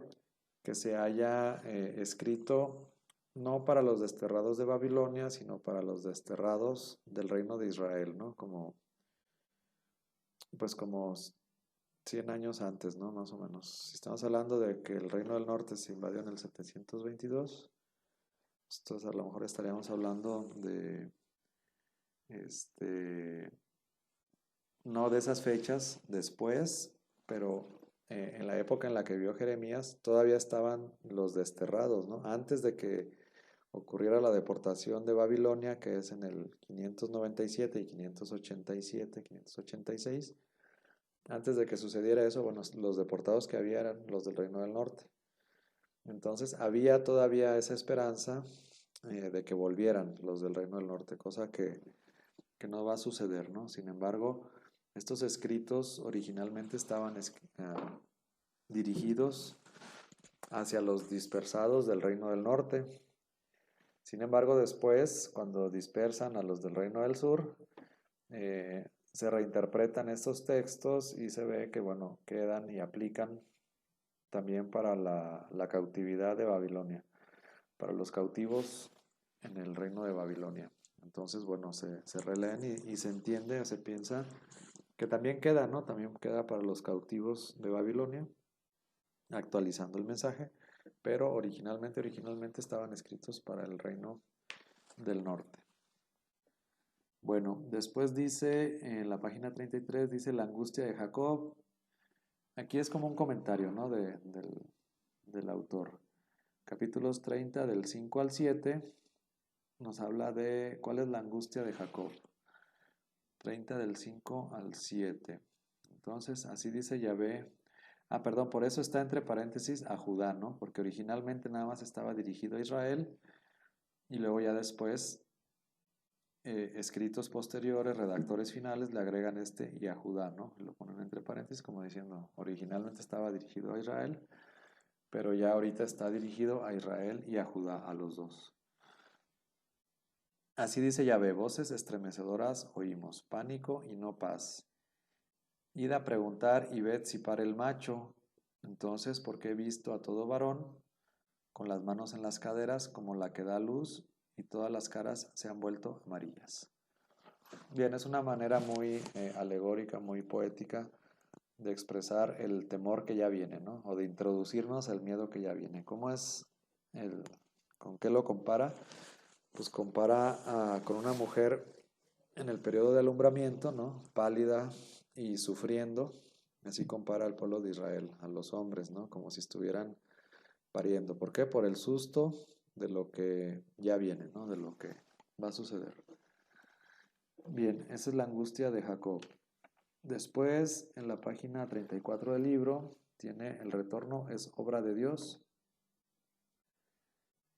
que se haya escrito no para los desterrados de Babilonia, sino para los desterrados del reino de Israel, ¿no? Como 100 años antes, ¿no? Más o menos. Si estamos hablando de que el reino del norte se invadió en el 722, entonces a lo mejor estaríamos hablando de, este, no de esas fechas después, pero en la época en la que vio Jeremías todavía estaban los desterrados, ¿no? Antes de que ocurriera la deportación de Babilonia, que es en el 597 y 587, 586. Antes de que sucediera eso, bueno, los deportados que había eran los del Reino del Norte. Entonces había todavía esa esperanza de que volvieran los del Reino del Norte, cosa que no va a suceder, ¿no? Sin embargo, Estos escritos originalmente estaban dirigidos hacia los dispersados del Reino del Norte. Sin embargo, después, cuando dispersan a los del Reino del Sur, se reinterpretan estos textos y se ve que, bueno, quedan y aplican también para la cautividad de Babilonia, para los cautivos en el reino de Babilonia. Entonces, bueno, se releen y se entiende, se piensa que también queda, ¿no? También queda para los cautivos de Babilonia, actualizando el mensaje, pero originalmente estaban escritos para el reino del norte. Bueno, después dice, en la página 33, dice la angustia de Jacob. Aquí es como un comentario, ¿no? Del autor. Capítulos 30 del 5 al 7 nos habla de cuál es la angustia de Jacob. 30 del 5 al 7. Entonces, así dice Yahvé. Ah, perdón, por eso está entre paréntesis a Judá, ¿no? Porque originalmente nada más estaba dirigido a Israel y luego ya después, escritos posteriores, redactores finales, le agregan este y a Judá, ¿no? Lo ponen entre paréntesis como diciendo, originalmente estaba dirigido a Israel, pero ya ahorita está dirigido a Israel y a Judá, a los dos. Así dice Yahvé, voces estremecedoras oímos, pánico y no paz. Id a preguntar y ved si para el macho. Entonces, porque he visto a todo varón con las manos en las caderas como la que da luz y todas las caras se han vuelto amarillas. Bien, es una manera muy alegórica, muy poética de expresar el temor que ya viene, ¿no? O de introducirnos el miedo que ya viene. ¿Cómo es con qué lo compara? Pues compara con una mujer en el periodo de alumbramiento, ¿no? Pálida y sufriendo. Así compara al pueblo de Israel, a los hombres, ¿no? Como si estuvieran pariendo. ¿Por qué? Por el susto de lo que ya viene, ¿no? De lo que va a suceder. Bien, esa es la angustia de Jacob. Después, en la página 34 del libro, tiene el retorno, es obra de Dios.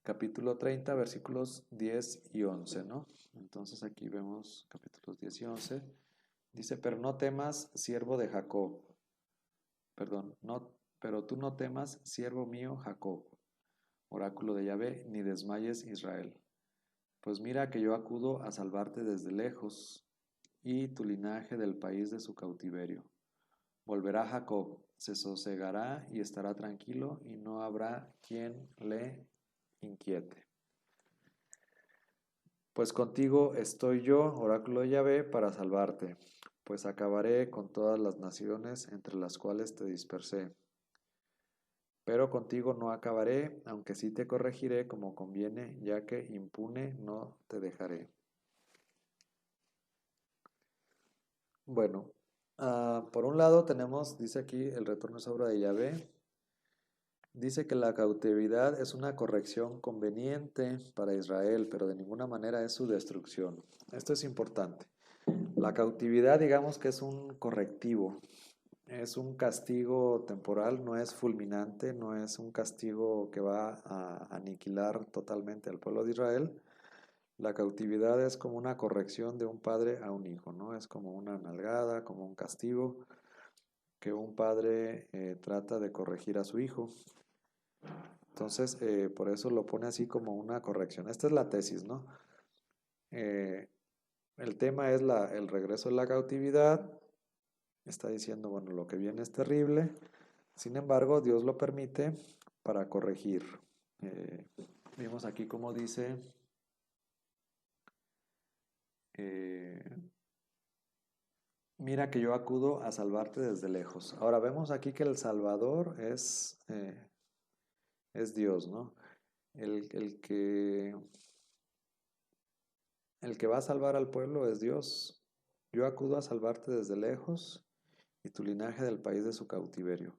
Capítulo 30, versículos 10 y 11, ¿no? Entonces aquí vemos capítulos 10 y 11. Dice, pero no temas, siervo de Jacob. Perdón, no, pero tú no temas, siervo mío Jacob, oráculo de Yahvé, ni desmayes Israel. Pues mira que yo acudo a salvarte desde lejos, y tu linaje del país de su cautiverio. Volverá Jacob, se sosegará y estará tranquilo, y no habrá quien le inquiete. Pues contigo estoy yo, oráculo de Yahvé, para salvarte, pues acabaré con todas las naciones entre las cuales te dispersé. Pero contigo no acabaré, aunque sí te corregiré como conviene, ya que impune no te dejaré. Bueno, por un lado tenemos, dice aquí, el retorno es obra de Yahvé. Dice que la cautividad es una corrección conveniente para Israel, pero de ninguna manera es su destrucción. Esto es importante. La cautividad, digamos que es un correctivo, es un castigo temporal, no es fulminante, no es un castigo que va a aniquilar totalmente al pueblo de Israel. La cautividad es como una corrección de un padre a un hijo, ¿no? Es como una nalgada, como un castigo que un padre trata de corregir a su hijo. Entonces, por eso lo pone así como una corrección. Esta es la tesis, ¿no? El tema es el regreso de la cautividad. Está diciendo, bueno, lo que viene es terrible. Sin embargo, Dios lo permite para corregir. Vimos aquí como dice, mira que yo acudo a salvarte desde lejos. Ahora vemos aquí que el Salvador es Dios, ¿no? El que va a salvar al pueblo es Dios. Yo acudo a salvarte desde lejos y tu linaje del país de su cautiverio.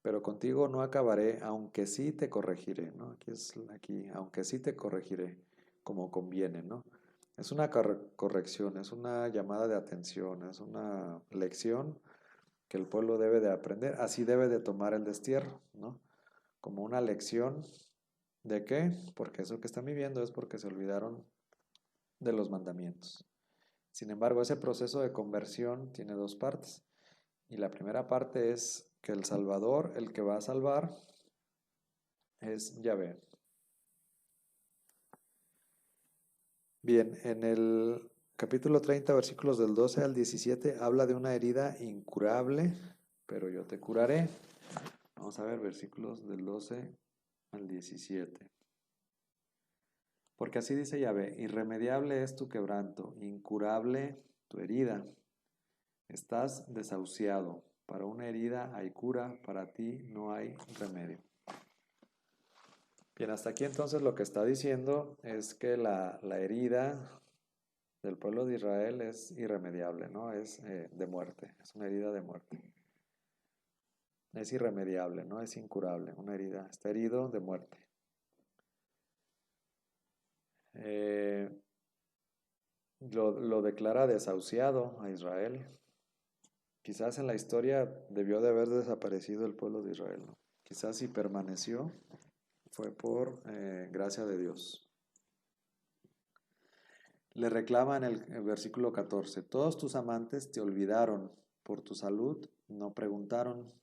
Pero contigo no acabaré, aunque sí te corregiré, ¿no? Aquí, aunque sí te corregiré, como conviene, ¿no? Es una corrección, es una llamada de atención, es una lección que el pueblo debe de aprender. Así debe de tomar el destierro, ¿no? Como una lección de qué, porque eso que están viviendo es porque se olvidaron de los mandamientos. Sin embargo, ese proceso de conversión tiene dos partes. Y la primera parte es que el Salvador, el que va a salvar, es Yahvé. Bien, en el capítulo 30, versículos del 12 al 17, habla de una herida incurable, pero yo te curaré. Vamos a ver versículos del 12 al 17. Porque así dice Yahvé, irremediable es tu quebranto, incurable tu herida. Estás desahuciado. Para una herida hay cura, para ti no hay remedio. Bien, hasta aquí entonces lo que está diciendo es que la herida del pueblo de Israel es irremediable, ¿no? Es de muerte, es una herida de muerte. Es irremediable, ¿no? Es incurable, una herida. Está herido de muerte. Eh, lo declara desahuciado a Israel. Quizás en la historia debió de haber desaparecido el pueblo de Israel, ¿no? Quizás si permaneció fue por gracia de Dios. Le reclama en el versículo 14, todos tus amantes te olvidaron, por tu salud no preguntaron,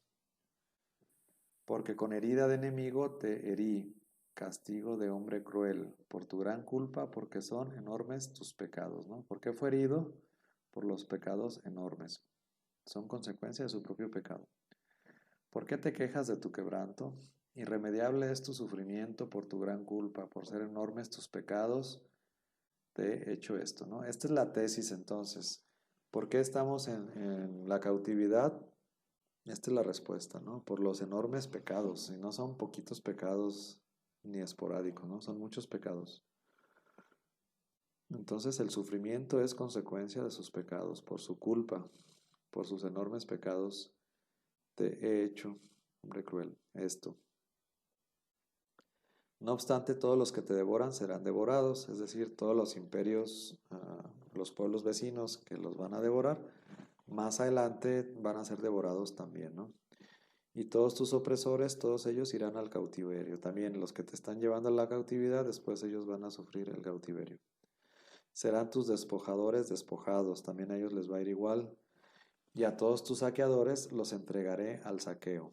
porque con herida de enemigo te herí, castigo de hombre cruel, por tu gran culpa, porque son enormes tus pecados, ¿no? ¿Por qué fue herido? Por los pecados enormes. Son consecuencia de su propio pecado. ¿Por qué te quejas de tu quebranto? Irremediable es tu sufrimiento por tu gran culpa, por ser enormes tus pecados, te he hecho esto, ¿no? Esta es la tesis entonces. ¿Por qué estamos en la cautividad? Esta es la respuesta, ¿no? Por los enormes pecados, y no son poquitos pecados ni esporádicos, ¿no? Son muchos pecados. Entonces el sufrimiento es consecuencia de sus pecados, por su culpa, por sus enormes pecados, te he hecho, hombre cruel, esto. No obstante, todos los que te devoran serán devorados, es decir, todos los imperios, los pueblos vecinos que los van a devorar, más adelante van a ser devorados también, ¿no? Y todos tus opresores, todos ellos irán al cautiverio. También los que te están llevando a la cautividad, después ellos van a sufrir el cautiverio. Serán tus despojadores despojados, también a ellos les va a ir igual. Y a todos tus saqueadores los entregaré al saqueo.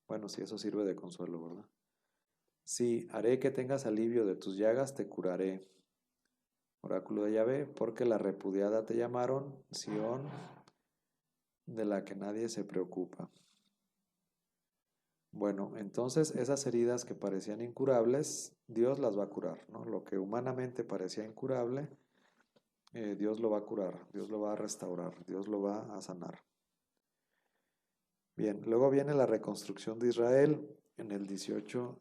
Bueno, si eso sirve de consuelo, ¿verdad? Sí, haré que tengas alivio de tus llagas, te curaré. Oráculo de Yahvé, porque la repudiada te llamaron, Sión, de la que nadie se preocupa. Bueno, entonces esas heridas que parecían incurables, Dios las va a curar, ¿no? Lo que humanamente parecía incurable, Dios lo va a curar, Dios lo va a restaurar, Dios lo va a sanar. Bien, luego viene la reconstrucción de Israel en el 18,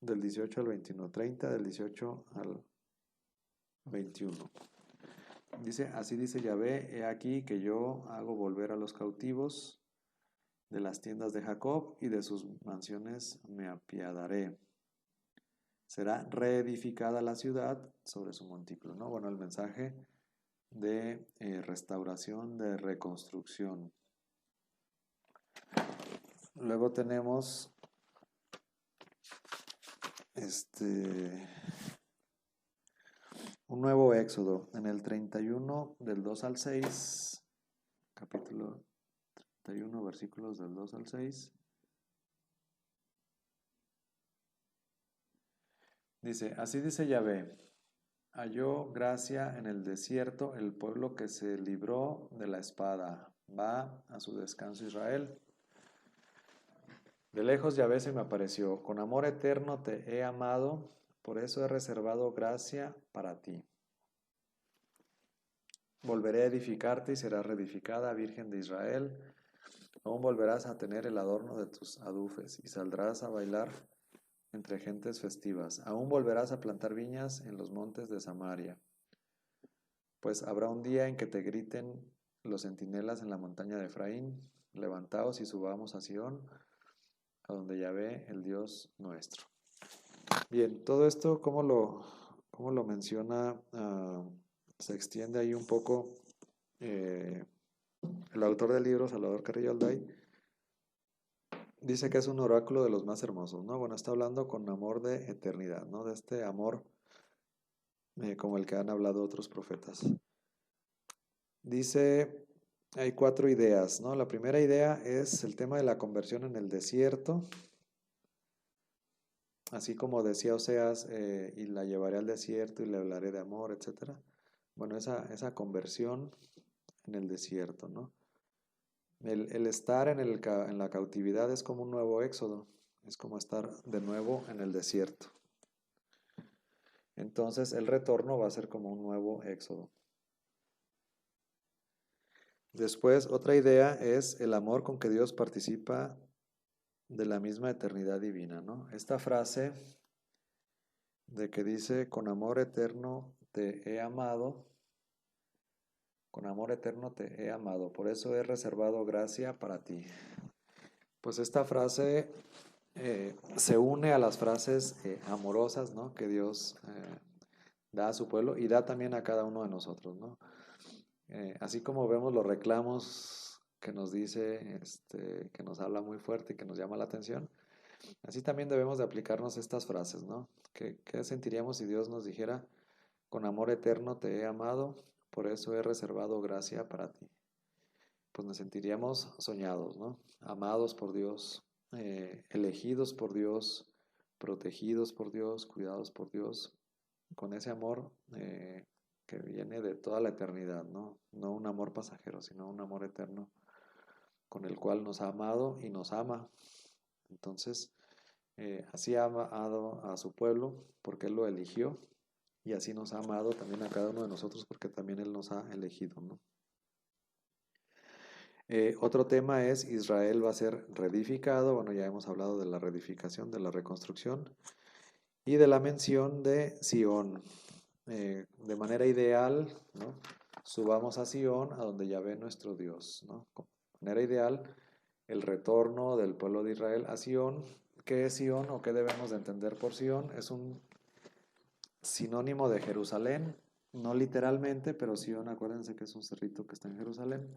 del 18 al 21, 30 del 18 al 21. Dice, así dice Yahvé, he aquí que yo hago volver a los cautivos de las tiendas de Jacob y de sus mansiones me apiadaré. Será reedificada la ciudad sobre su montículo, ¿no? Bueno, el mensaje de restauración, de reconstrucción. Luego tenemos un nuevo éxodo en el 31 del 2 al 6, capítulo 31, versículos del 2 al 6. Dice, así dice Yahvé, halló gracia en el desierto el pueblo que se libró de la espada, va a su descanso Israel. De lejos Yahvé se me apareció, con amor eterno te he amado, por eso he reservado gracia para ti. Volveré a edificarte y serás reedificada, Virgen de Israel. Aún volverás a tener el adorno de tus adufes y saldrás a bailar entre gentes festivas. Aún volverás a plantar viñas en los montes de Samaria. Pues habrá un día en que te griten los centinelas en la montaña de Efraín, levantaos y subamos a Sión, a donde Yahvé, el Dios nuestro. Bien, todo esto, ¿cómo lo menciona? Se extiende ahí un poco. El autor del libro, Salvador Carrillo Alday, dice que es un oráculo de los más hermosos, ¿no? Bueno, está hablando con amor de eternidad, ¿no? De este amor como el que han hablado otros profetas. Dice, hay 4 ideas, ¿no? La primera idea es el tema de la conversión en el desierto, así como decía Oseas, y la llevaré al desierto y le hablaré de amor, etcétera. Bueno, esa conversión en el desierto, ¿no? El estar en la cautividad es como un nuevo éxodo, es como estar de nuevo en el desierto. Entonces el retorno va a ser como un nuevo éxodo. Después, otra idea es el amor con que Dios participa de la misma eternidad divina, ¿no? Esta frase de que dice, con amor eterno te he amado, con amor eterno te he amado, por eso he reservado gracia para ti. Pues esta frase se une a las frases amorosas, ¿no? Que Dios da a su pueblo y da también a cada uno de nosotros, ¿no? Así como vemos los reclamos que nos dice, que nos habla muy fuerte y que nos llama la atención, así también debemos de aplicarnos estas frases, ¿no? ¿Qué sentiríamos si Dios nos dijera, con amor eterno te he amado, por eso he reservado gracia para ti? Pues nos sentiríamos soñados, ¿no? Amados por Dios, elegidos por Dios, protegidos por Dios, cuidados por Dios, con ese amor que viene de toda la eternidad, ¿no? No un amor pasajero, sino un amor eterno con el cual nos ha amado y nos ama. Entonces, así ha amado a su pueblo porque Él lo eligió y así nos ha amado también a cada uno de nosotros porque también Él nos ha elegido, ¿no? Otro tema es Israel va a ser reedificado. Bueno, ya hemos hablado de la reedificación, de la reconstrucción y de la mención de Sión. De manera ideal, ¿no? Subamos a Sión, a donde ya ve nuestro Dios, ¿no? De manera ideal, el retorno del pueblo de Israel a Sión. ¿Qué es Sión o qué debemos de entender por Sión? Es un sinónimo de Jerusalén, no literalmente, pero Sión, acuérdense que es un cerrito que está en Jerusalén.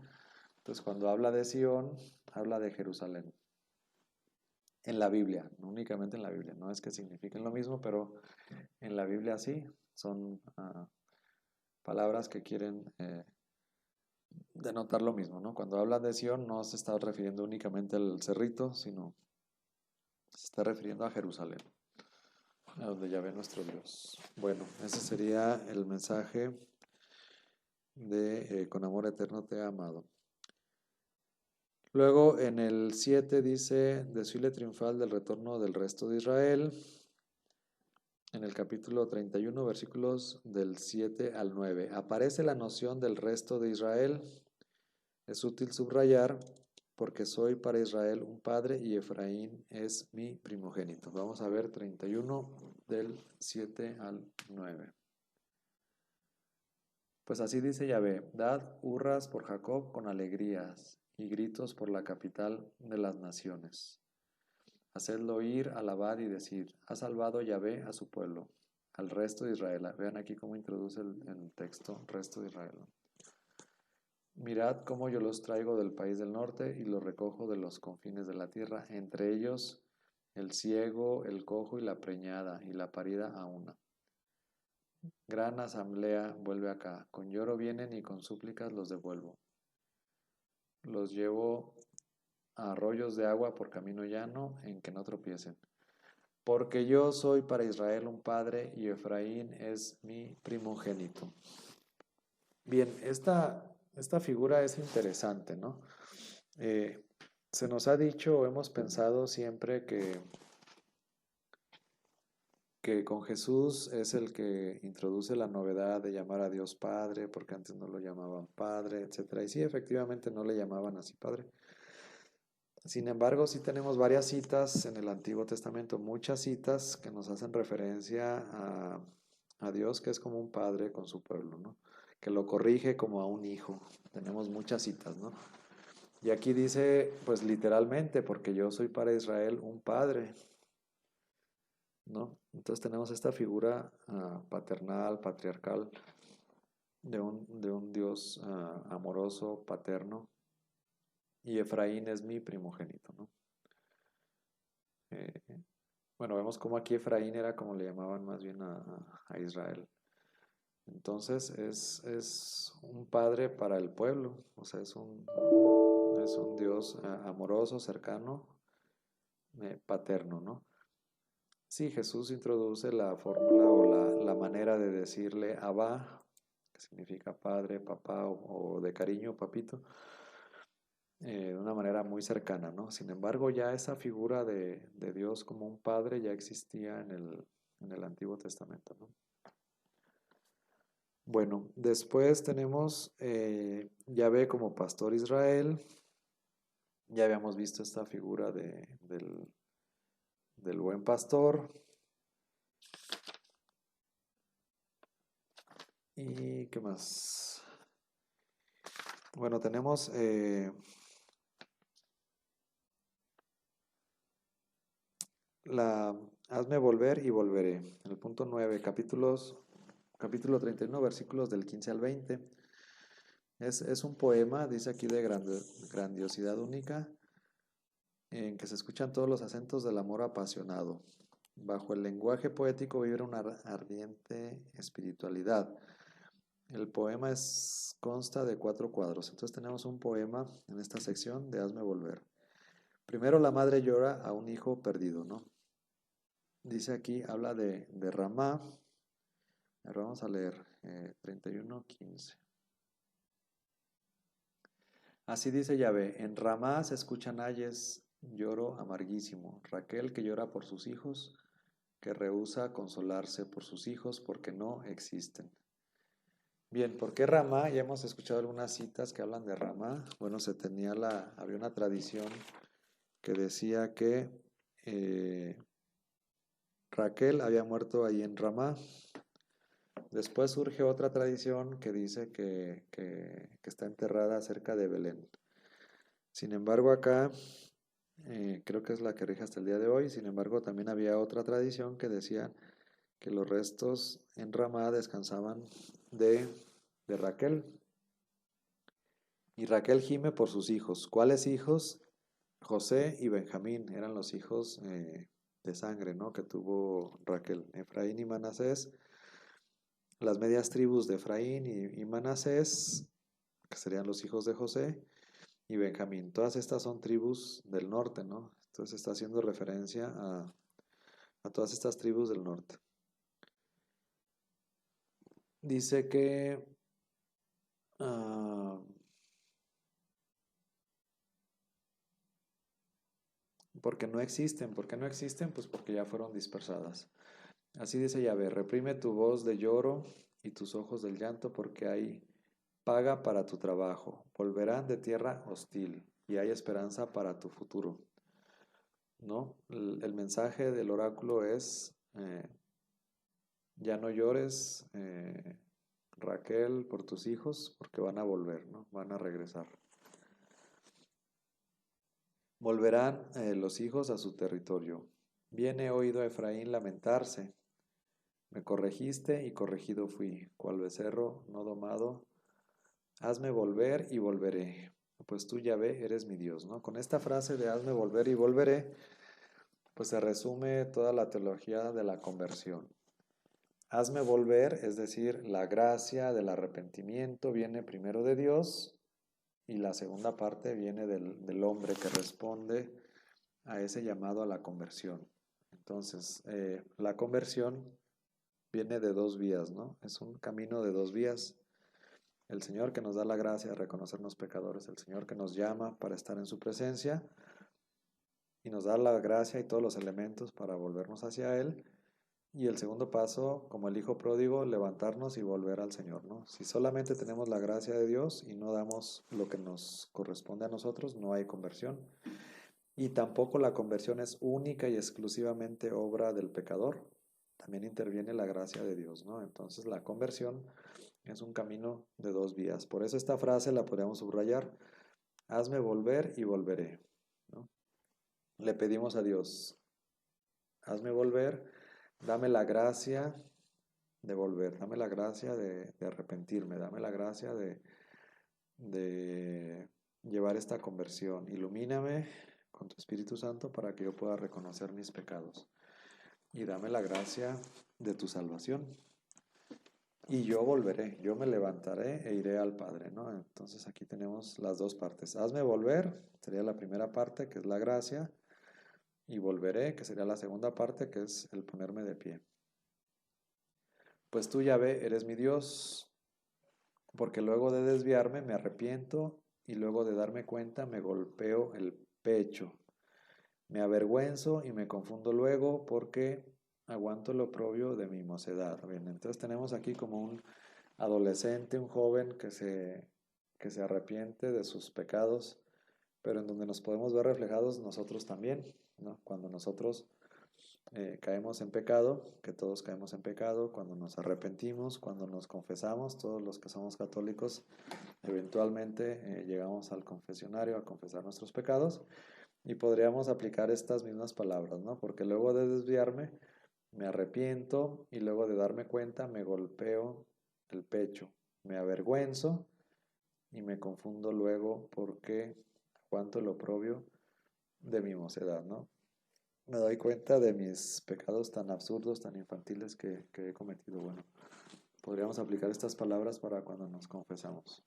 Entonces, cuando habla de Sión, habla de Jerusalén. En la Biblia, no únicamente en la Biblia, no es que signifiquen lo mismo, pero en la Biblia sí, son palabras que quieren denotar lo mismo, ¿no? Cuando habla de Sión no se está refiriendo únicamente al cerrito, sino se está refiriendo a Jerusalén, a donde ya ve nuestro Dios. Bueno, ese sería el mensaje de con amor eterno te he amado. Luego en el 7 dice, desfile triunfal del retorno del resto de Israel. En el capítulo 31, versículos del 7 al 9, aparece la noción del resto de Israel. Es útil subrayar porque soy para Israel un padre y Efraín es mi primogénito. Vamos a ver 31 del 7 al 9. Pues así dice Yahvé, dad hurras por Jacob con alegrías y gritos por la capital de las naciones. Hacedlo oír, alabad y decir, ha salvado Yahvé a su pueblo, al resto de Israel. Vean aquí cómo introduce el texto, resto de Israel. Mirad cómo yo los traigo del país del norte y los recojo de los confines de la tierra, entre ellos el ciego, el cojo y la preñada y la parida a una. Gran asamblea vuelve acá, con lloro vienen y con súplicas los devuelvo. Los llevo a arroyos de agua por camino llano en que no tropiecen. Porque yo soy para Israel un padre y Efraín es mi primogénito. Bien, esta figura es interesante, ¿no? Se nos ha dicho o hemos pensado siempre que con Jesús es el que introduce la novedad de llamar a Dios Padre, porque antes no lo llamaban Padre, etcétera. Y sí, efectivamente no le llamaban así Padre. Sin embargo, sí tenemos varias citas en el Antiguo Testamento, muchas citas que nos hacen referencia a Dios que es como un padre con su pueblo, ¿no? Que lo corrige como a un hijo. Tenemos muchas citas, ¿no? Y aquí dice, pues literalmente, porque yo soy para Israel un padre, ¿no? Entonces tenemos esta figura paternal, patriarcal, de un Dios amoroso, paterno, y Efraín es mi primogénito, ¿no? Eh, bueno, vemos como aquí Efraín era como le llamaban más bien a Israel. Entonces es un padre para el pueblo, o sea, es un Dios amoroso, cercano, paterno, ¿no? Sí, Jesús introduce la fórmula o la manera de decirle Abba, que significa padre, papá o de cariño, papito, de una manera muy cercana, ¿no? Sin embargo, ya esa figura de Dios como un padre ya existía en el Antiguo Testamento, ¿no? Bueno, después tenemos Yahvé como pastor Israel. Ya habíamos visto esta figura del buen pastor. ¿Y qué más? Bueno, tenemos la Hazme volver y volveré. En el punto 9, capítulo 31, versículos del 15 al 20. Es un poema, dice aquí, de grandiosidad única, en que se escuchan todos los acentos del amor apasionado. Bajo el lenguaje poético vibra una ardiente espiritualidad. El poema consta de 4 cuadros. Entonces tenemos un poema en esta sección de Hazme volver. Primero la madre llora a un hijo perdido, ¿no? Dice aquí, habla de Ramá. Ahora vamos a leer 31:15. Así dice Yahvé, en Ramá se escuchan ayes, lloro amarguísimo. Raquel que llora por sus hijos, que rehúsa consolarse por sus hijos porque no existen. Bien, ¿por qué Ramá? Ya hemos escuchado algunas citas que hablan de Ramá. Bueno, había una tradición que decía que Raquel había muerto ahí en Ramá. Después surge otra tradición que dice que está enterrada cerca de Belén. Sin embargo, acá creo que es la que rige hasta el día de hoy. Sin embargo, también había otra tradición que decía que los restos en Ramá descansaban de Raquel. Y Raquel gime por sus hijos. ¿Cuáles hijos? José y Benjamín eran los hijos de sangre, ¿no? Que tuvo Raquel. Efraín y Manasés, las medias tribus de Efraín y Manasés, que serían los hijos de José, y Benjamín. Todas estas son tribus del norte, ¿no? Entonces está haciendo referencia a todas estas tribus del norte. Dice que porque no existen. ¿Por qué no existen? Pues porque ya fueron dispersadas. Así dice Yahvé, reprime tu voz de lloro y tus ojos del llanto porque hay paga para tu trabajo. Volverán de tierra hostil y hay esperanza para tu futuro. ¿No? El mensaje del oráculo es, ya no llores, Raquel, por tus hijos, porque van a volver, ¿no? Van a regresar. Volverán los hijos a su territorio. Bien he oído a Efraín lamentarse. Me corregiste y corregido fui, cual becerro no domado. Hazme volver y volveré, pues tú, Yahvé, eres mi Dios, ¿no? Con esta frase de hazme volver y volveré, pues se resume toda la teología de la conversión. Hazme volver, es decir, la gracia del arrepentimiento viene primero de Dios y la segunda parte viene del hombre que responde a ese llamado a la conversión. Entonces, la conversión viene de 2 vías, ¿no? Es un camino de 2 vías. El Señor que nos da la gracia de reconocernos pecadores, el Señor que nos llama para estar en su presencia y nos da la gracia y todos los elementos para volvernos hacia Él. Y el segundo paso, como el hijo pródigo, levantarnos y volver al Señor, ¿no? Si solamente tenemos la gracia de Dios y no damos lo que nos corresponde a nosotros, no hay conversión. Y tampoco la conversión es única y exclusivamente obra del pecador. También interviene la gracia de Dios, ¿no? Entonces la conversión es un camino de 2 vías. Por eso esta frase la podríamos subrayar. Hazme volver y volveré, ¿no? Le pedimos a Dios, hazme volver, dame la gracia de volver, dame la gracia de arrepentirme, dame la gracia de llevar esta conversión. Ilumíname con tu Espíritu Santo para que yo pueda reconocer mis pecados. Y dame la gracia de tu salvación. y yo volveré, yo me levantaré e iré al Padre, ¿no? Entonces aquí tenemos las dos partes. Hazme volver, sería la primera parte, que es la gracia, y volveré, que sería la segunda parte, que es el ponerme de pie. Pues tú, Yahvé, eres mi Dios, porque luego de desviarme me arrepiento y luego de darme cuenta me golpeo el pecho. Me avergüenzo y me confundo luego porque aguanto el oprobio de mi mocedad. Bien, entonces tenemos aquí como un adolescente, un joven que se arrepiente de sus pecados, pero en donde nos podemos ver reflejados nosotros también, ¿no? Cuando nosotros caemos en pecado, que todos caemos en pecado, cuando nos arrepentimos, cuando nos confesamos, todos los que somos católicos, eventualmente llegamos al confesionario a confesar nuestros pecados y podríamos aplicar estas mismas palabras, ¿no? Porque luego de desviarme, me arrepiento y luego de darme cuenta, me golpeo el pecho, me avergüenzo y me confundo luego porque aguanto el oprobio de mi mocedad, ¿no? Me doy cuenta de mis pecados tan absurdos, tan infantiles que he cometido. Bueno, podríamos aplicar estas palabras para cuando nos confesamos.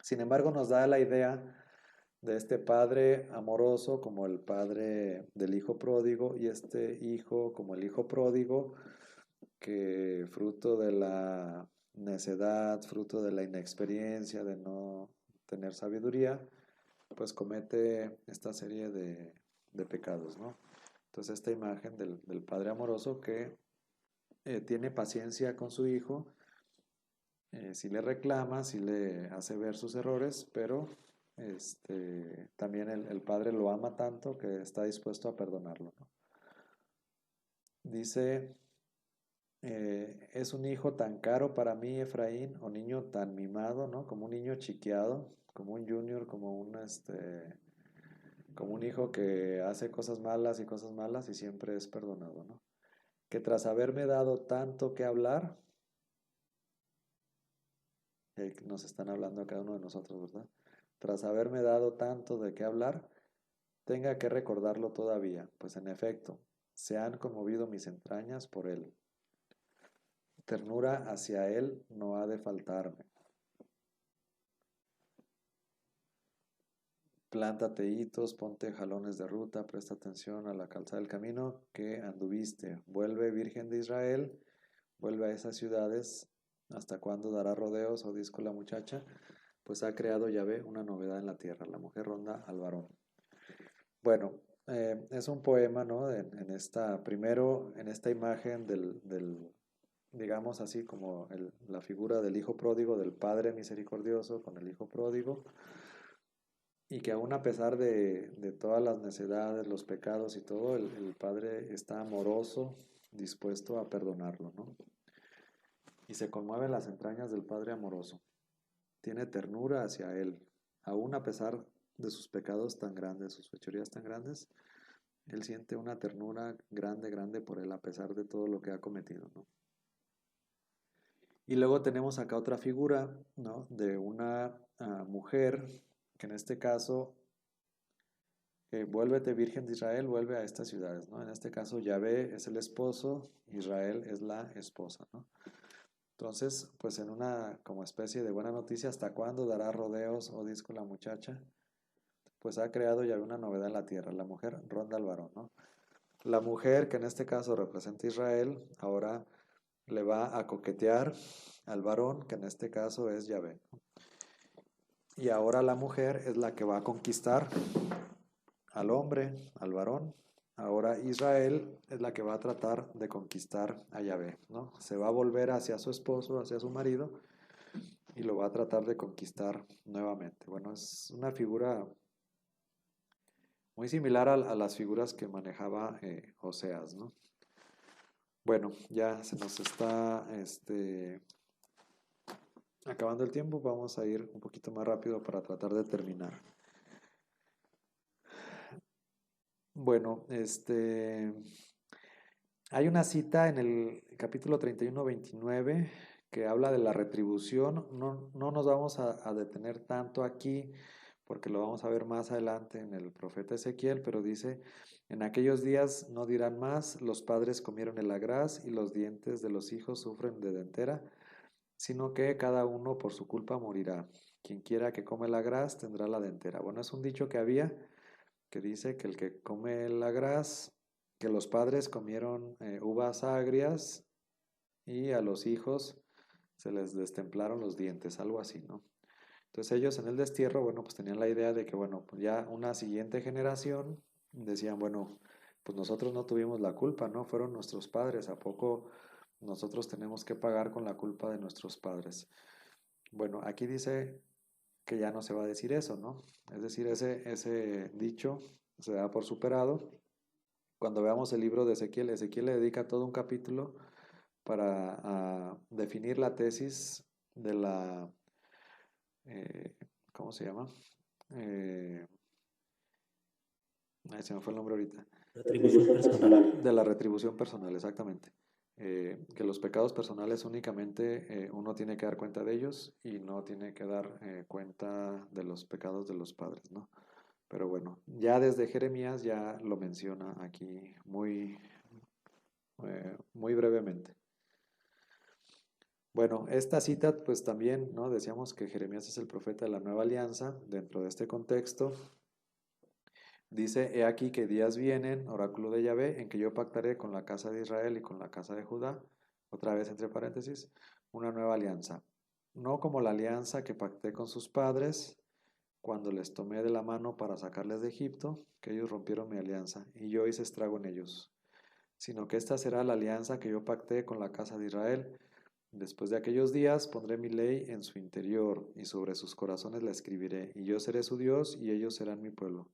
Sin embargo, nos da la idea de este padre amoroso como el padre del hijo pródigo y este hijo como el hijo pródigo que fruto de la necedad, fruto de la inexperiencia, de no tener sabiduría, pues comete esta serie de pecados, ¿no? Entonces esta imagen del padre amoroso que tiene paciencia con su hijo, sí le reclama, sí le hace ver sus errores, pero también el padre lo ama tanto que está dispuesto a perdonarlo, ¿no? Dice, es un hijo tan caro para mí, Efraín, o niño tan mimado, ¿no? Como un niño chiqueado, como un junior, como un hijo que hace cosas malas y siempre es perdonado, ¿no? Que tras haberme dado tanto que hablar, nos están hablando a cada uno de nosotros, ¿verdad? Tras haberme dado tanto de qué hablar, tenga que recordarlo todavía, pues en efecto, se han conmovido mis entrañas por él. Ternura hacia él no ha de faltarme. Plántate hitos, ponte jalones de ruta, presta atención a la calzada del camino que anduviste. Vuelve, Virgen de Israel, vuelve a esas ciudades. ¿Hasta cuándo dará rodeos, oh disco la muchacha? Pues ha creado Yahvé una novedad en la tierra. La mujer ronda al varón. Bueno, es un poema, ¿no? Primero, en esta imagen digamos así, como la figura del hijo pródigo, del padre misericordioso con el hijo pródigo, y que aún a pesar de todas las necedades, los pecados y todo, el padre está amoroso, dispuesto a perdonarlo, ¿no? Y se conmueve las entrañas del padre amoroso. Tiene ternura hacia él, aún a pesar de sus pecados tan grandes, sus fechorías tan grandes, él siente una ternura grande, grande por él, a pesar de todo lo que ha cometido, ¿no? Y luego tenemos acá otra figura, ¿no? De una mujer, que en este caso, vuélvete Virgen de Israel, vuelve a estas ciudades, ¿no? En este caso, Yahvé es el esposo, Israel es la esposa, ¿no? Entonces, pues en una como especie de buena noticia, ¿hasta cuándo dará rodeos, oh disco la muchacha? Pues ha creado Yahvé una novedad en la tierra, la mujer ronda al varón, ¿no? La mujer, que en este caso representa a Israel, ahora le va a coquetear al varón, que en este caso es Yahvé. Y ahora la mujer es la que va a conquistar al hombre, al varón. Ahora Israel es la que va a tratar de conquistar a Yahvé, ¿no? Se va a volver hacia su esposo, hacia su marido, y lo va a tratar de conquistar nuevamente. Bueno, es una figura muy similar a las figuras que manejaba Oseas, ¿no? Bueno, ya se nos está acabando el tiempo, vamos a ir un poquito más rápido para tratar de terminar. Bueno, hay una cita en el capítulo 31-29 que habla de la retribución. No nos vamos a detener tanto aquí porque lo vamos a ver más adelante en el profeta Ezequiel, pero dice, en aquellos días no dirán más, los padres comieron el agraz y los dientes de los hijos sufren de dentera, sino que cada uno por su culpa morirá. Quien quiera que come la gras tendrá la dentera. Bueno, es un dicho que había que dice que el que come la gras, que los padres comieron uvas agrias y a los hijos se les destemplaron los dientes, algo así, ¿no? Entonces ellos en el destierro, bueno, pues tenían la idea de que, bueno, pues ya una siguiente generación decían, bueno, pues nosotros no tuvimos la culpa, ¿no? Fueron nuestros padres, ¿a poco nosotros tenemos que pagar con la culpa de nuestros padres? Bueno, aquí dice que ya no se va a decir eso, ¿no? Es decir, ese dicho se da por superado. Cuando veamos el libro de Ezequiel, Ezequiel le dedica todo un capítulo para definir la tesis de la, eh, ¿cómo se llama? Eh, se me fue el nombre ahorita. Retribución personal. De la retribución personal, exactamente. Que los pecados personales únicamente uno tiene que dar cuenta de ellos y no tiene que dar cuenta de los pecados de los padres, ¿no? Pero bueno, ya desde Jeremías ya lo menciona aquí muy brevemente. Bueno, esta cita pues también, ¿no? Decíamos que Jeremías es el profeta de la nueva alianza. Dentro de este contexto dice, he aquí que días vienen, oráculo de Yahvé, en que yo pactaré con la casa de Israel y con la casa de Judá, otra vez entre paréntesis, una nueva alianza. No como la alianza que pacté con sus padres cuando les tomé de la mano para sacarles de Egipto, que ellos rompieron mi alianza, y yo hice estrago en ellos, sino que esta será la alianza que yo pacté con la casa de Israel. Después de aquellos días pondré mi ley en su interior, y sobre sus corazones la escribiré, y yo seré su Dios, y ellos serán mi pueblo.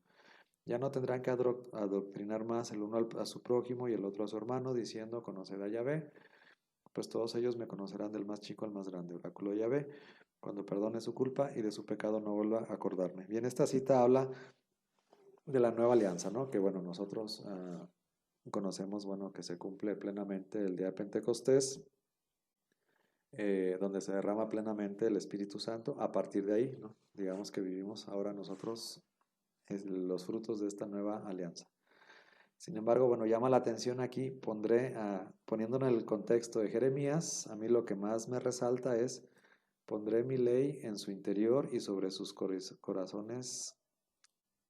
Ya no tendrán que adoctrinar más el uno a su prójimo y el otro a su hermano, diciendo, conoced a Yahvé, pues todos ellos me conocerán del más chico al más grande, oráculo de Yahvé, cuando perdone su culpa y de su pecado no vuelva a acordarme. Bien, esta cita habla de la nueva alianza, ¿no? Que bueno, nosotros conocemos, bueno, que se cumple plenamente el día de Pentecostés, donde se derrama plenamente el Espíritu Santo. A partir de ahí, ¿no? Digamos que vivimos ahora nosotros los frutos de esta nueva alianza. Sin embargo, bueno, llama la atención aquí, poniéndolo en el contexto de Jeremías, a mí lo que más me resalta es, pondré mi ley en su interior y sobre sus corazones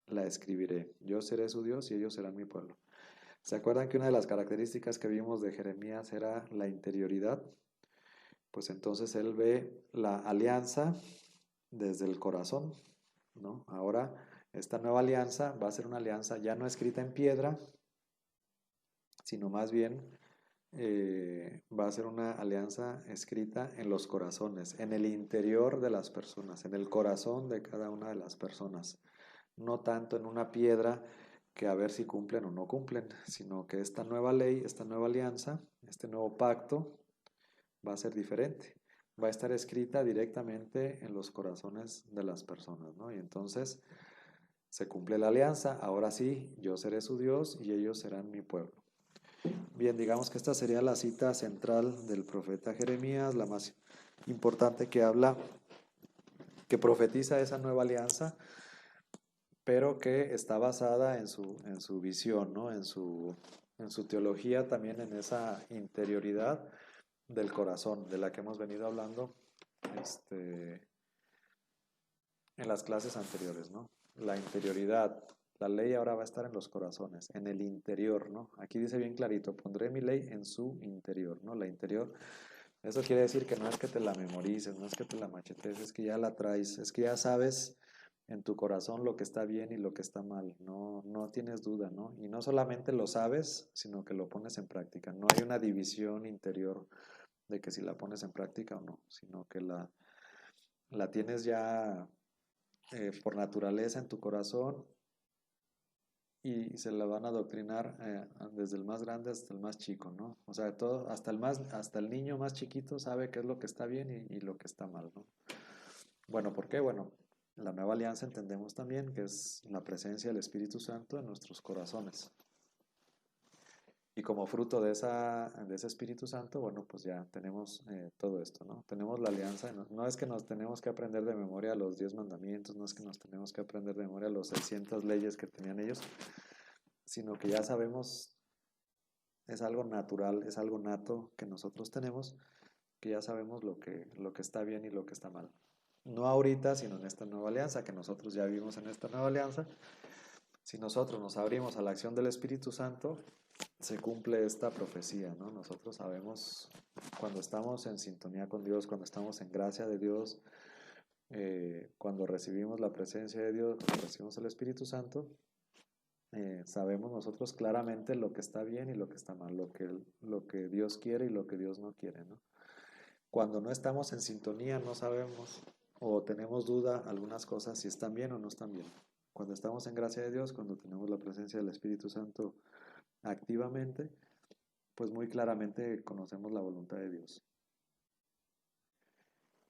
la escribiré. Yo seré su Dios y ellos serán mi pueblo. ¿Se acuerdan que una de las características que vimos de Jeremías era la interioridad? Pues entonces él ve la alianza desde el corazón, ¿no? Ahora, esta nueva alianza va a ser una alianza ya no escrita en piedra, sino más bien va a ser una alianza escrita en los corazones, en el interior de las personas, en el corazón de cada una de las personas, no tanto en una piedra que a ver si cumplen o no cumplen, sino que esta nueva ley, esta nueva alianza, este nuevo pacto va a ser diferente, va a estar escrita directamente en los corazones de las personas, ¿no? Y entonces se cumple la alianza, ahora sí, yo seré su Dios y ellos serán mi pueblo. Bien, digamos que esta sería la cita central del profeta Jeremías, la más importante que habla, que profetiza esa nueva alianza, pero que está basada en su visión, ¿no? En su teología, también en esa interioridad del corazón, de la que hemos venido hablando en las clases anteriores, ¿no? La interioridad. La ley ahora va a estar en los corazones, en el interior, ¿no? Aquí dice bien clarito, pondré mi ley en su interior, ¿no? La interior, eso quiere decir que no es que te la memorices, no es que te la machetes, es que ya la traes, es que ya sabes en tu corazón lo que está bien y lo que está mal, no tienes duda, ¿no? Y no solamente lo sabes, sino que lo pones en práctica. No hay una división interior de que si la pones en práctica o no, sino que la tienes ya por naturaleza en tu corazón y se la van a adoctrinar desde el más grande hasta el más chico, ¿no? O sea, todo, hasta el niño más chiquito sabe qué es lo que está bien y lo que está mal, ¿no? Bueno, ¿por qué? Bueno, la nueva alianza entendemos también que es la presencia del Espíritu Santo en nuestros corazones. Y como fruto de ese Espíritu Santo, bueno, pues ya tenemos todo esto, ¿no? Tenemos la alianza, no es que nos tenemos que aprender de memoria los 10 mandamientos, no es que nos tenemos que aprender de memoria los 600 leyes que tenían ellos, sino que ya sabemos, es algo natural, es algo nato que nosotros tenemos, que ya sabemos lo que está bien y lo que está mal. No ahorita, sino en esta nueva alianza, que nosotros ya vivimos en esta nueva alianza. Si nosotros nos abrimos a la acción del Espíritu Santo, se cumple esta profecía, ¿no? Nosotros sabemos cuando estamos en sintonía con Dios, cuando estamos en gracia de Dios, cuando recibimos la presencia de Dios, cuando recibimos el Espíritu Santo, sabemos nosotros claramente lo que está bien y lo que está mal, lo que Dios quiere y lo que Dios no quiere, ¿no? Cuando no estamos en sintonía no sabemos o tenemos duda algunas cosas si están bien o no están bien. Cuando estamos en gracia de Dios, cuando tenemos la presencia del Espíritu Santo activamente, pues muy claramente conocemos la voluntad de Dios.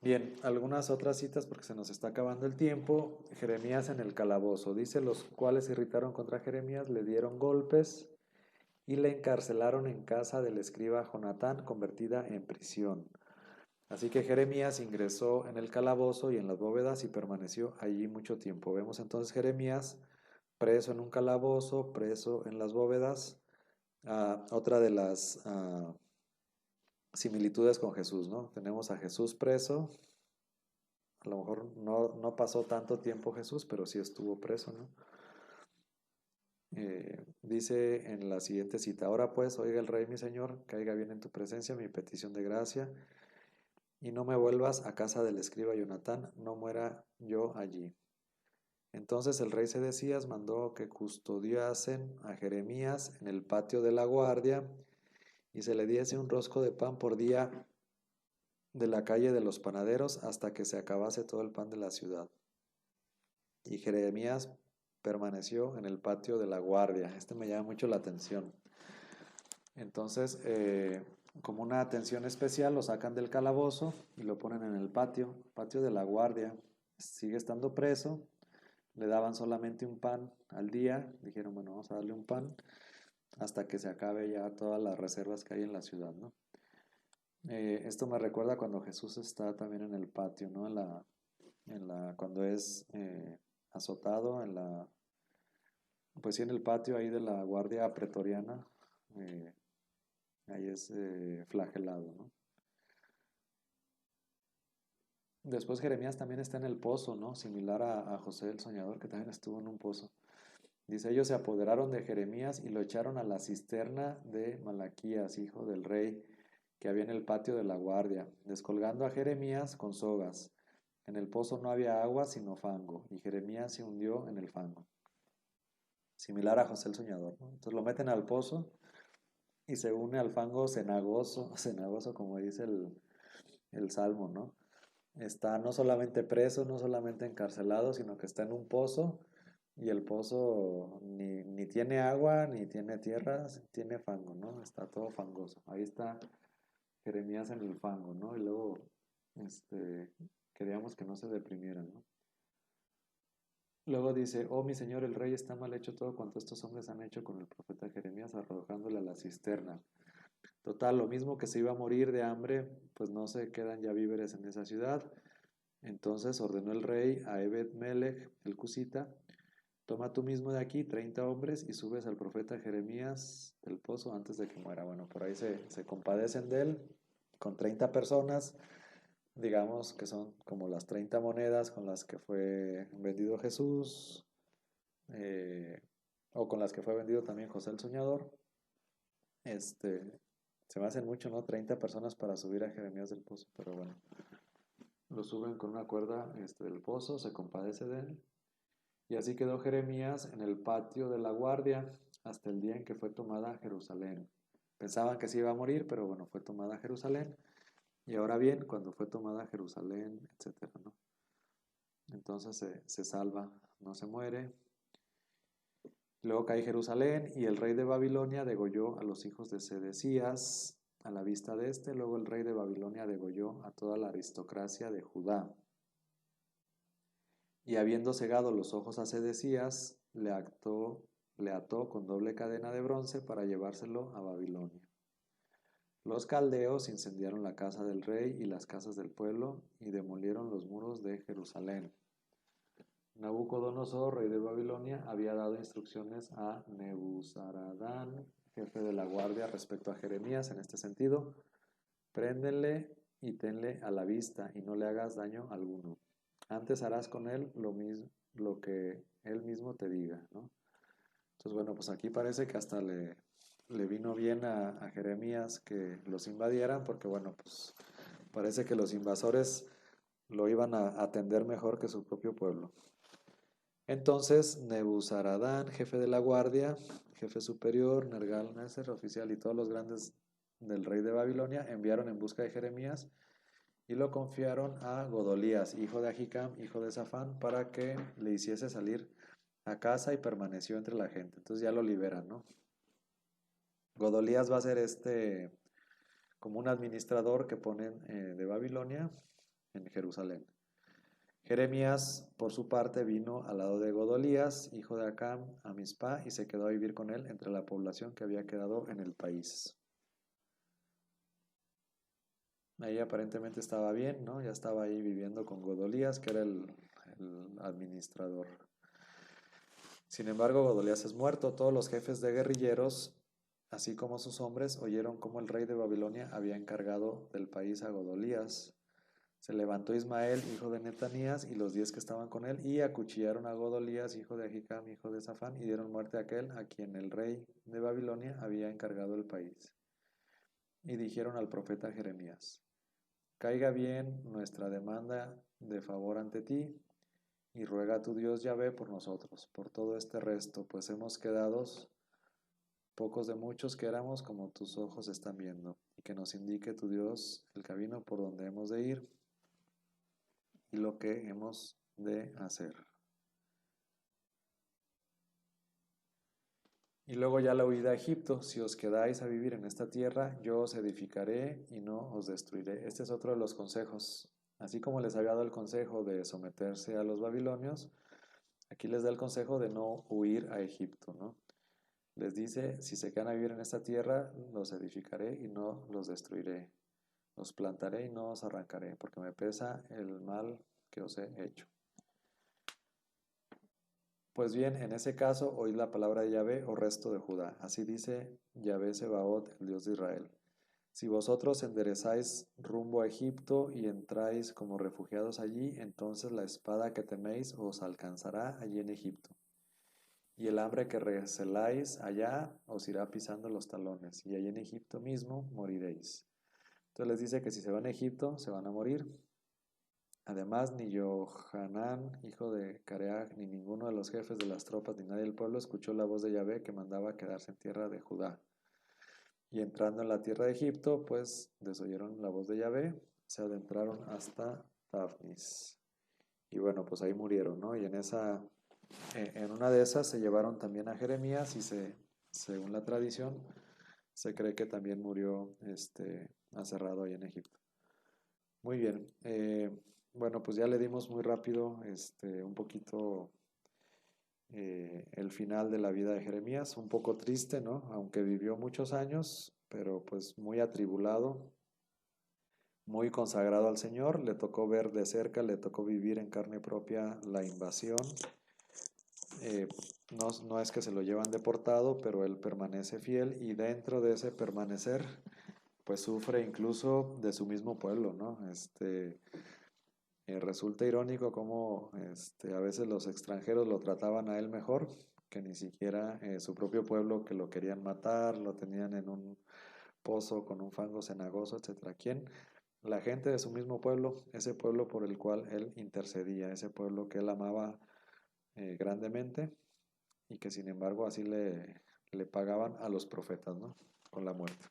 Bien, algunas otras citas porque se nos está acabando el tiempo. Jeremías en el calabozo. Dice, los cuales se irritaron contra Jeremías, le dieron golpes y le encarcelaron en casa del escriba Jonatán, convertida en prisión. Así que Jeremías ingresó en el calabozo y en las bóvedas y permaneció allí mucho tiempo. Vemos entonces Jeremías preso en un calabozo, preso en las bóvedas. Otra de las similitudes con Jesús, ¿no? Tenemos a Jesús preso. A lo mejor no pasó tanto tiempo Jesús, pero sí estuvo preso, ¿no? Dice en la siguiente cita, ahora pues, oiga el rey mi señor, caiga bien en tu presencia mi petición de gracia, y no me vuelvas a casa del escriba Jonatán, no muera yo allí. Entonces el rey Sedecías mandó que custodiasen a Jeremías en el patio de la guardia, y se le diese un rosco de pan por día de la calle de los panaderos hasta que se acabase todo el pan de la ciudad. Y Jeremías permaneció en el patio de la guardia. Este me llama mucho la atención. Entonces, como una atención especial, lo sacan del calabozo y lo ponen en el patio de la guardia. Sigue estando preso, le daban solamente un pan al día. Dijeron, bueno, vamos a darle un pan hasta que se acabe ya todas las reservas que hay en la ciudad, ¿no? Esto me recuerda cuando Jesús está también en el patio, ¿no? Cuando es azotado, pues sí, en el patio ahí de la guardia pretoriana, eh, ahí es flagelado, ¿no? Después Jeremías también está en el pozo, ¿no? Similar a José el soñador, que también estuvo en un pozo. Dice, ellos se apoderaron de Jeremías y lo echaron a la cisterna de Malaquías, hijo del rey, que había en el patio de la guardia, descolgando a Jeremías con sogas. En el pozo no había agua sino fango, y Jeremías se hundió en el fango. Similar a José el soñador, ¿no? Entonces lo meten al pozo y se une al fango cenagoso, cenagoso como dice el Salmo, ¿no? Está no solamente preso, no solamente encarcelado, sino que está en un pozo y el pozo ni tiene agua, ni tiene tierra, tiene fango, ¿no? Está todo fangoso. Ahí está Jeremías en el fango, ¿no? Y luego queríamos que no se deprimieran, ¿no? Luego dice, oh mi señor el rey, está mal hecho todo cuanto estos hombres han hecho con el profeta Jeremías arrojándole a la cisterna. Total, lo mismo que se iba a morir de hambre, pues no se quedan ya víveres en esa ciudad. Entonces ordenó el rey a Ebed-Melech, el cusita, toma tú mismo de aquí 30 hombres y subes al profeta Jeremías del pozo antes de que muera. Bueno, por ahí se compadecen de él con 30 personas, digamos que son como las 30 monedas con las que fue vendido Jesús, o con las que fue vendido también José el Soñador. Se me hacen mucho, ¿no? 30 personas para subir a Jeremías del pozo, pero bueno. Lo suben con una cuerda del pozo, se compadece de él. Y así quedó Jeremías en el patio de la guardia hasta el día en que fue tomada Jerusalén. Pensaban que se iba a morir, pero bueno, fue tomada Jerusalén. Y ahora bien, cuando fue tomada Jerusalén, etcétera, ¿no? Entonces se salva, no se muere. Luego cae Jerusalén y el rey de Babilonia degolló a los hijos de Sedecías a la vista de este. Luego el rey de Babilonia degolló a toda la aristocracia de Judá. Y habiendo cegado los ojos a Sedecías, le ató con doble cadena de bronce para llevárselo a Babilonia. Los caldeos incendiaron la casa del rey y las casas del pueblo y demolieron los muros de Jerusalén. Nabucodonosor, rey de Babilonia, había dado instrucciones a Nebuzaradán, jefe de la guardia, respecto a Jeremías en este sentido. Préndenle y tenle a la vista y no le hagas daño alguno. Antes harás con él lo que él mismo te diga, ¿no? Entonces, bueno, pues aquí parece que hasta le vino bien a Jeremías que los invadieran, porque bueno, pues parece que los invasores lo iban a atender mejor que su propio pueblo. Entonces, Nebuzaradán, jefe de la guardia, jefe superior, Nergal-Neser, oficial, y todos los grandes del rey de Babilonia enviaron en busca de Jeremías y lo confiaron a Godolías, hijo de Ahicam, hijo de Safán, para que le hiciese salir a casa y permaneció entre la gente. Entonces ya lo liberan, ¿no? Godolías va a ser como un administrador que ponen de Babilonia en Jerusalén. Jeremías, por su parte, vino al lado de Godolías, hijo de Acam, a Mizpah, y se quedó a vivir con él entre la población que había quedado en el país. Ahí aparentemente estaba bien, ¿no? Ya estaba ahí viviendo con Godolías, que era el administrador. Sin embargo, Godolías es muerto. Todos los jefes de guerrilleros, así como sus hombres, oyeron cómo el rey de Babilonia había encargado del país a Godolías. Se levantó Ismael, hijo de Netanías, y los 10 que estaban con él, y acuchillaron a Godolías, hijo de Ahicam, hijo de Safán, y dieron muerte a aquel a quien el rey de Babilonia había encargado el país. Y dijeron al profeta Jeremías: Caiga bien nuestra demanda de favor ante ti, y ruega a tu Dios Yahvé por nosotros, por todo este resto, pues hemos quedado pocos de muchos que éramos, como tus ojos están viendo, y que nos indique tu Dios el camino por donde hemos de ir y lo que hemos de hacer. Y luego ya la huida a Egipto: si os quedáis a vivir en esta tierra, yo os edificaré y no os destruiré. Este es otro de los consejos. Así como les había dado el consejo de someterse a los babilonios, aquí les da el consejo de no huir a Egipto, ¿no? Les dice: si se quedan a vivir en esta tierra, los edificaré y no los destruiré. Los plantaré y no os arrancaré, porque me pesa el mal que os he hecho. Pues bien, en ese caso, oíd la palabra de Yahvé, oh resto de Judá. Así dice Yahvé Sebaot, el Dios de Israel. Si vosotros enderezáis rumbo a Egipto y entráis como refugiados allí, entonces la espada que teméis os alcanzará allí en Egipto. Y el hambre que receláis allá os irá pisando los talones, y allí en Egipto mismo moriréis. Entonces les dice que si se van a Egipto, se van a morir. Además, ni Johanán, hijo de Careag, ni ninguno de los jefes de las tropas, ni nadie del pueblo escuchó la voz de Yahvé que mandaba quedarse en tierra de Judá. Y entrando en la tierra de Egipto, pues desoyeron la voz de Yahvé, se adentraron hasta Tafnis. Y bueno, pues ahí murieron, ¿no? Y en una de esas se llevaron también a Jeremías y según la tradición, se cree que también murió aserrado ahí en Egipto. Muy bien. Bueno, pues ya le dimos muy rápido un poquito el final de la vida de Jeremías, un poco triste, ¿no? Aunque vivió muchos años, pero pues muy atribulado, muy consagrado al Señor, le tocó ver de cerca, le tocó vivir en carne propia la invasión. No es que se lo llevan deportado, pero él permanece fiel y dentro de ese permanecer, pues sufre incluso de su mismo pueblo, ¿no? Resulta irónico cómo a veces los extranjeros lo trataban a él mejor que ni siquiera su propio pueblo, que lo querían matar, lo tenían en un pozo con un fango cenagoso, etcétera. ¿Quién? La gente de su mismo pueblo, ese pueblo por el cual él intercedía, ese pueblo que él amaba grandemente y que sin embargo así le pagaban a los profetas, ¿no? Con la muerte.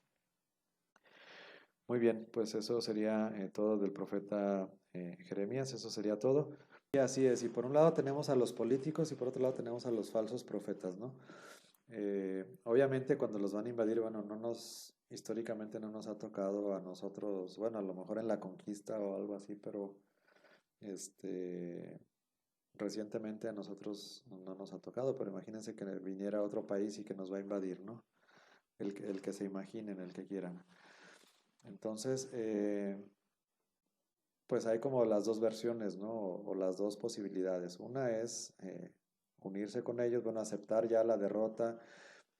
Muy bien, pues eso sería todo del profeta Jeremías, eso sería todo. Y así es, y por un lado tenemos a los políticos y por otro lado tenemos a los falsos profetas, ¿no? Obviamente cuando los van a invadir, bueno, históricamente no nos ha tocado a nosotros, bueno, a lo mejor en la conquista o algo así, pero recientemente a nosotros no nos ha tocado, pero imagínense que viniera a otro país y que nos va a invadir, ¿no? El que se imaginen, el que quieran. Entonces, pues hay como las dos versiones, ¿no? O las dos posibilidades. Una es unirse con ellos, bueno, aceptar ya la derrota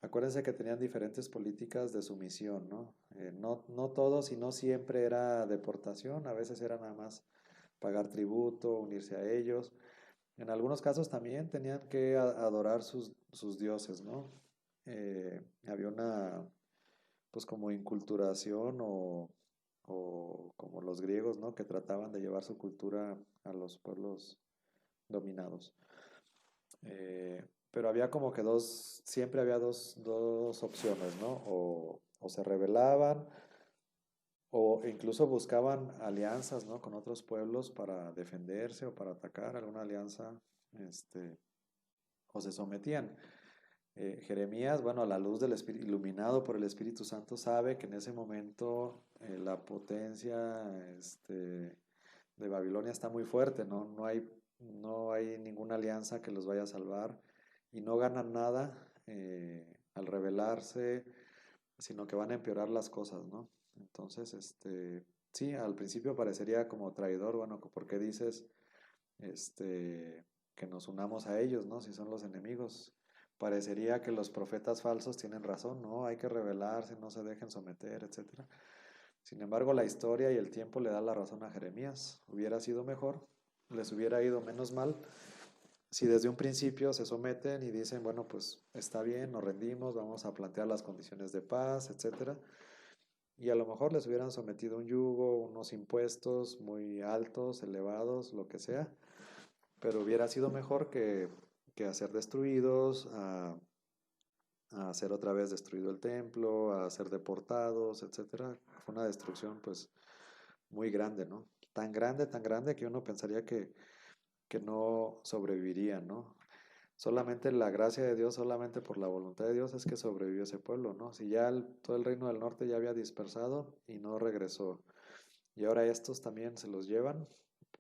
acuérdense que tenían diferentes políticas de sumisión, ¿no? No todos y no siempre era deportación, a veces era nada más pagar tributo, unirse a ellos. En algunos casos también tenían que adorar sus dioses, ¿no? Había una, pues como inculturación o como los griegos, ¿no? Que trataban de llevar su cultura a los pueblos dominados. Pero había como que siempre había dos opciones, ¿no? O se rebelaban o incluso buscaban alianzas, ¿no? Con otros pueblos para defenderse o para atacar alguna alianza, este, o se sometían. Jeremías, bueno, a la luz del Espíritu, iluminado por el Espíritu Santo, sabe que en ese momento la potencia de Babilonia está muy fuerte, ¿no? No hay ninguna alianza que los vaya a salvar y no ganan nada al rebelarse, sino que van a empeorar las cosas, ¿no? Entonces, sí, al principio parecería como traidor, bueno, ¿por qué dices que nos unamos a ellos, ¿no? Si son los enemigos. Parecería que los profetas falsos tienen razón, ¿no? Hay que rebelarse, no se dejen someter, etcétera. Sin embargo, la historia y el tiempo le da la razón a Jeremías. Hubiera sido mejor, les hubiera ido menos mal si desde un principio se someten y dicen, bueno, pues está bien, nos rendimos, vamos a plantear las condiciones de paz, etcétera. Y a lo mejor les hubieran sometido un yugo, unos impuestos muy altos, elevados, lo que sea, pero hubiera sido mejor que a ser destruidos, a ser otra vez destruido el templo, a ser deportados, etcétera. Fue una destrucción pues muy grande, ¿no? Tan grande que uno pensaría que no sobrevivirían, ¿no? Solamente la gracia de Dios, solamente por la voluntad de Dios es que sobrevivió ese pueblo, ¿no? Si ya todo el reino del norte ya había dispersado y no regresó, y ahora estos también se los llevan,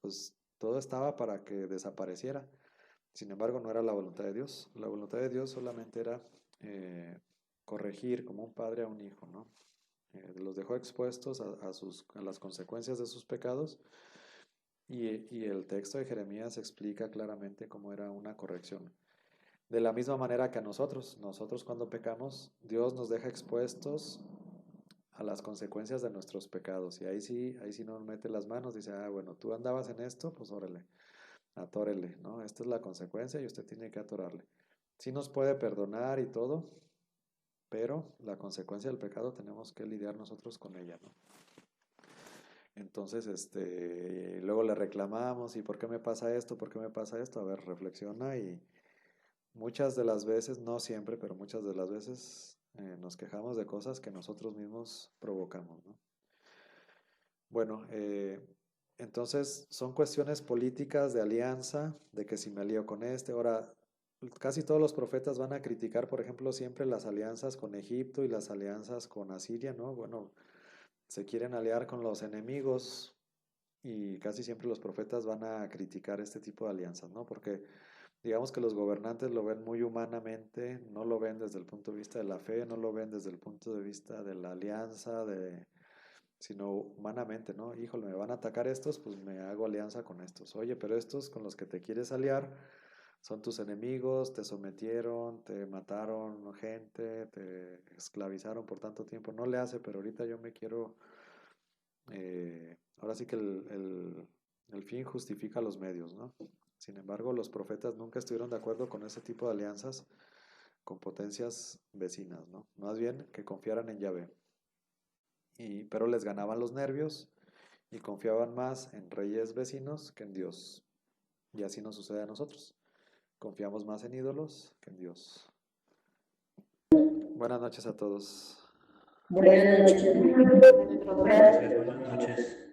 pues todo estaba para que desapareciera. Sin embargo, no era la voluntad de Dios. La voluntad de Dios solamente era eh, corregir como un padre a un hijo, ¿no? Los dejó expuestos a las consecuencias de sus pecados y el texto de Jeremías explica claramente cómo era una corrección. De la misma manera que a nosotros cuando pecamos, Dios nos deja expuestos a las consecuencias de nuestros pecados. Y ahí sí nos mete las manos, dice, bueno, tú andabas en esto, pues órale, atórele, ¿no? Esta es la consecuencia y usted tiene que atorarle. Sí nos puede perdonar y todo, pero la consecuencia del pecado tenemos que lidiar nosotros con ella, ¿no? Entonces, luego le reclamamos, ¿y por qué me pasa esto? ¿Por qué me pasa esto? A ver, reflexiona y muchas de las veces, no siempre, pero muchas de las veces nos quejamos de cosas que nosotros mismos provocamos, ¿no? Bueno, entonces son cuestiones políticas de alianza, de que si me alío con ahora casi todos los profetas van a criticar, por ejemplo, siempre las alianzas con Egipto y las alianzas con Asiria, ¿no? Bueno, se quieren aliar con los enemigos y casi siempre los profetas van a criticar este tipo de alianzas, ¿no? Porque digamos que los gobernantes lo ven muy humanamente, no lo ven desde el punto de vista de la fe, no lo ven desde el punto de vista de la alianza, sino humanamente, ¿no? Híjole, me van a atacar estos, pues me hago alianza con estos. Oye, pero estos con los que te quieres aliar son tus enemigos, te sometieron, te mataron gente, te esclavizaron por tanto tiempo. No le hace, pero ahorita yo me quiero... ahora sí que el fin justifica los medios, ¿no? Sin embargo, los profetas nunca estuvieron de acuerdo con ese tipo de alianzas con potencias vecinas, ¿no? Más bien que confiaran en Yahvé. Pero les ganaban los nervios y confiaban más en reyes vecinos que en Dios. Y así nos sucede a nosotros. Confiamos más en ídolos que en Dios. Buenas noches a todos. Buenas noches. Gracias, buenas noches.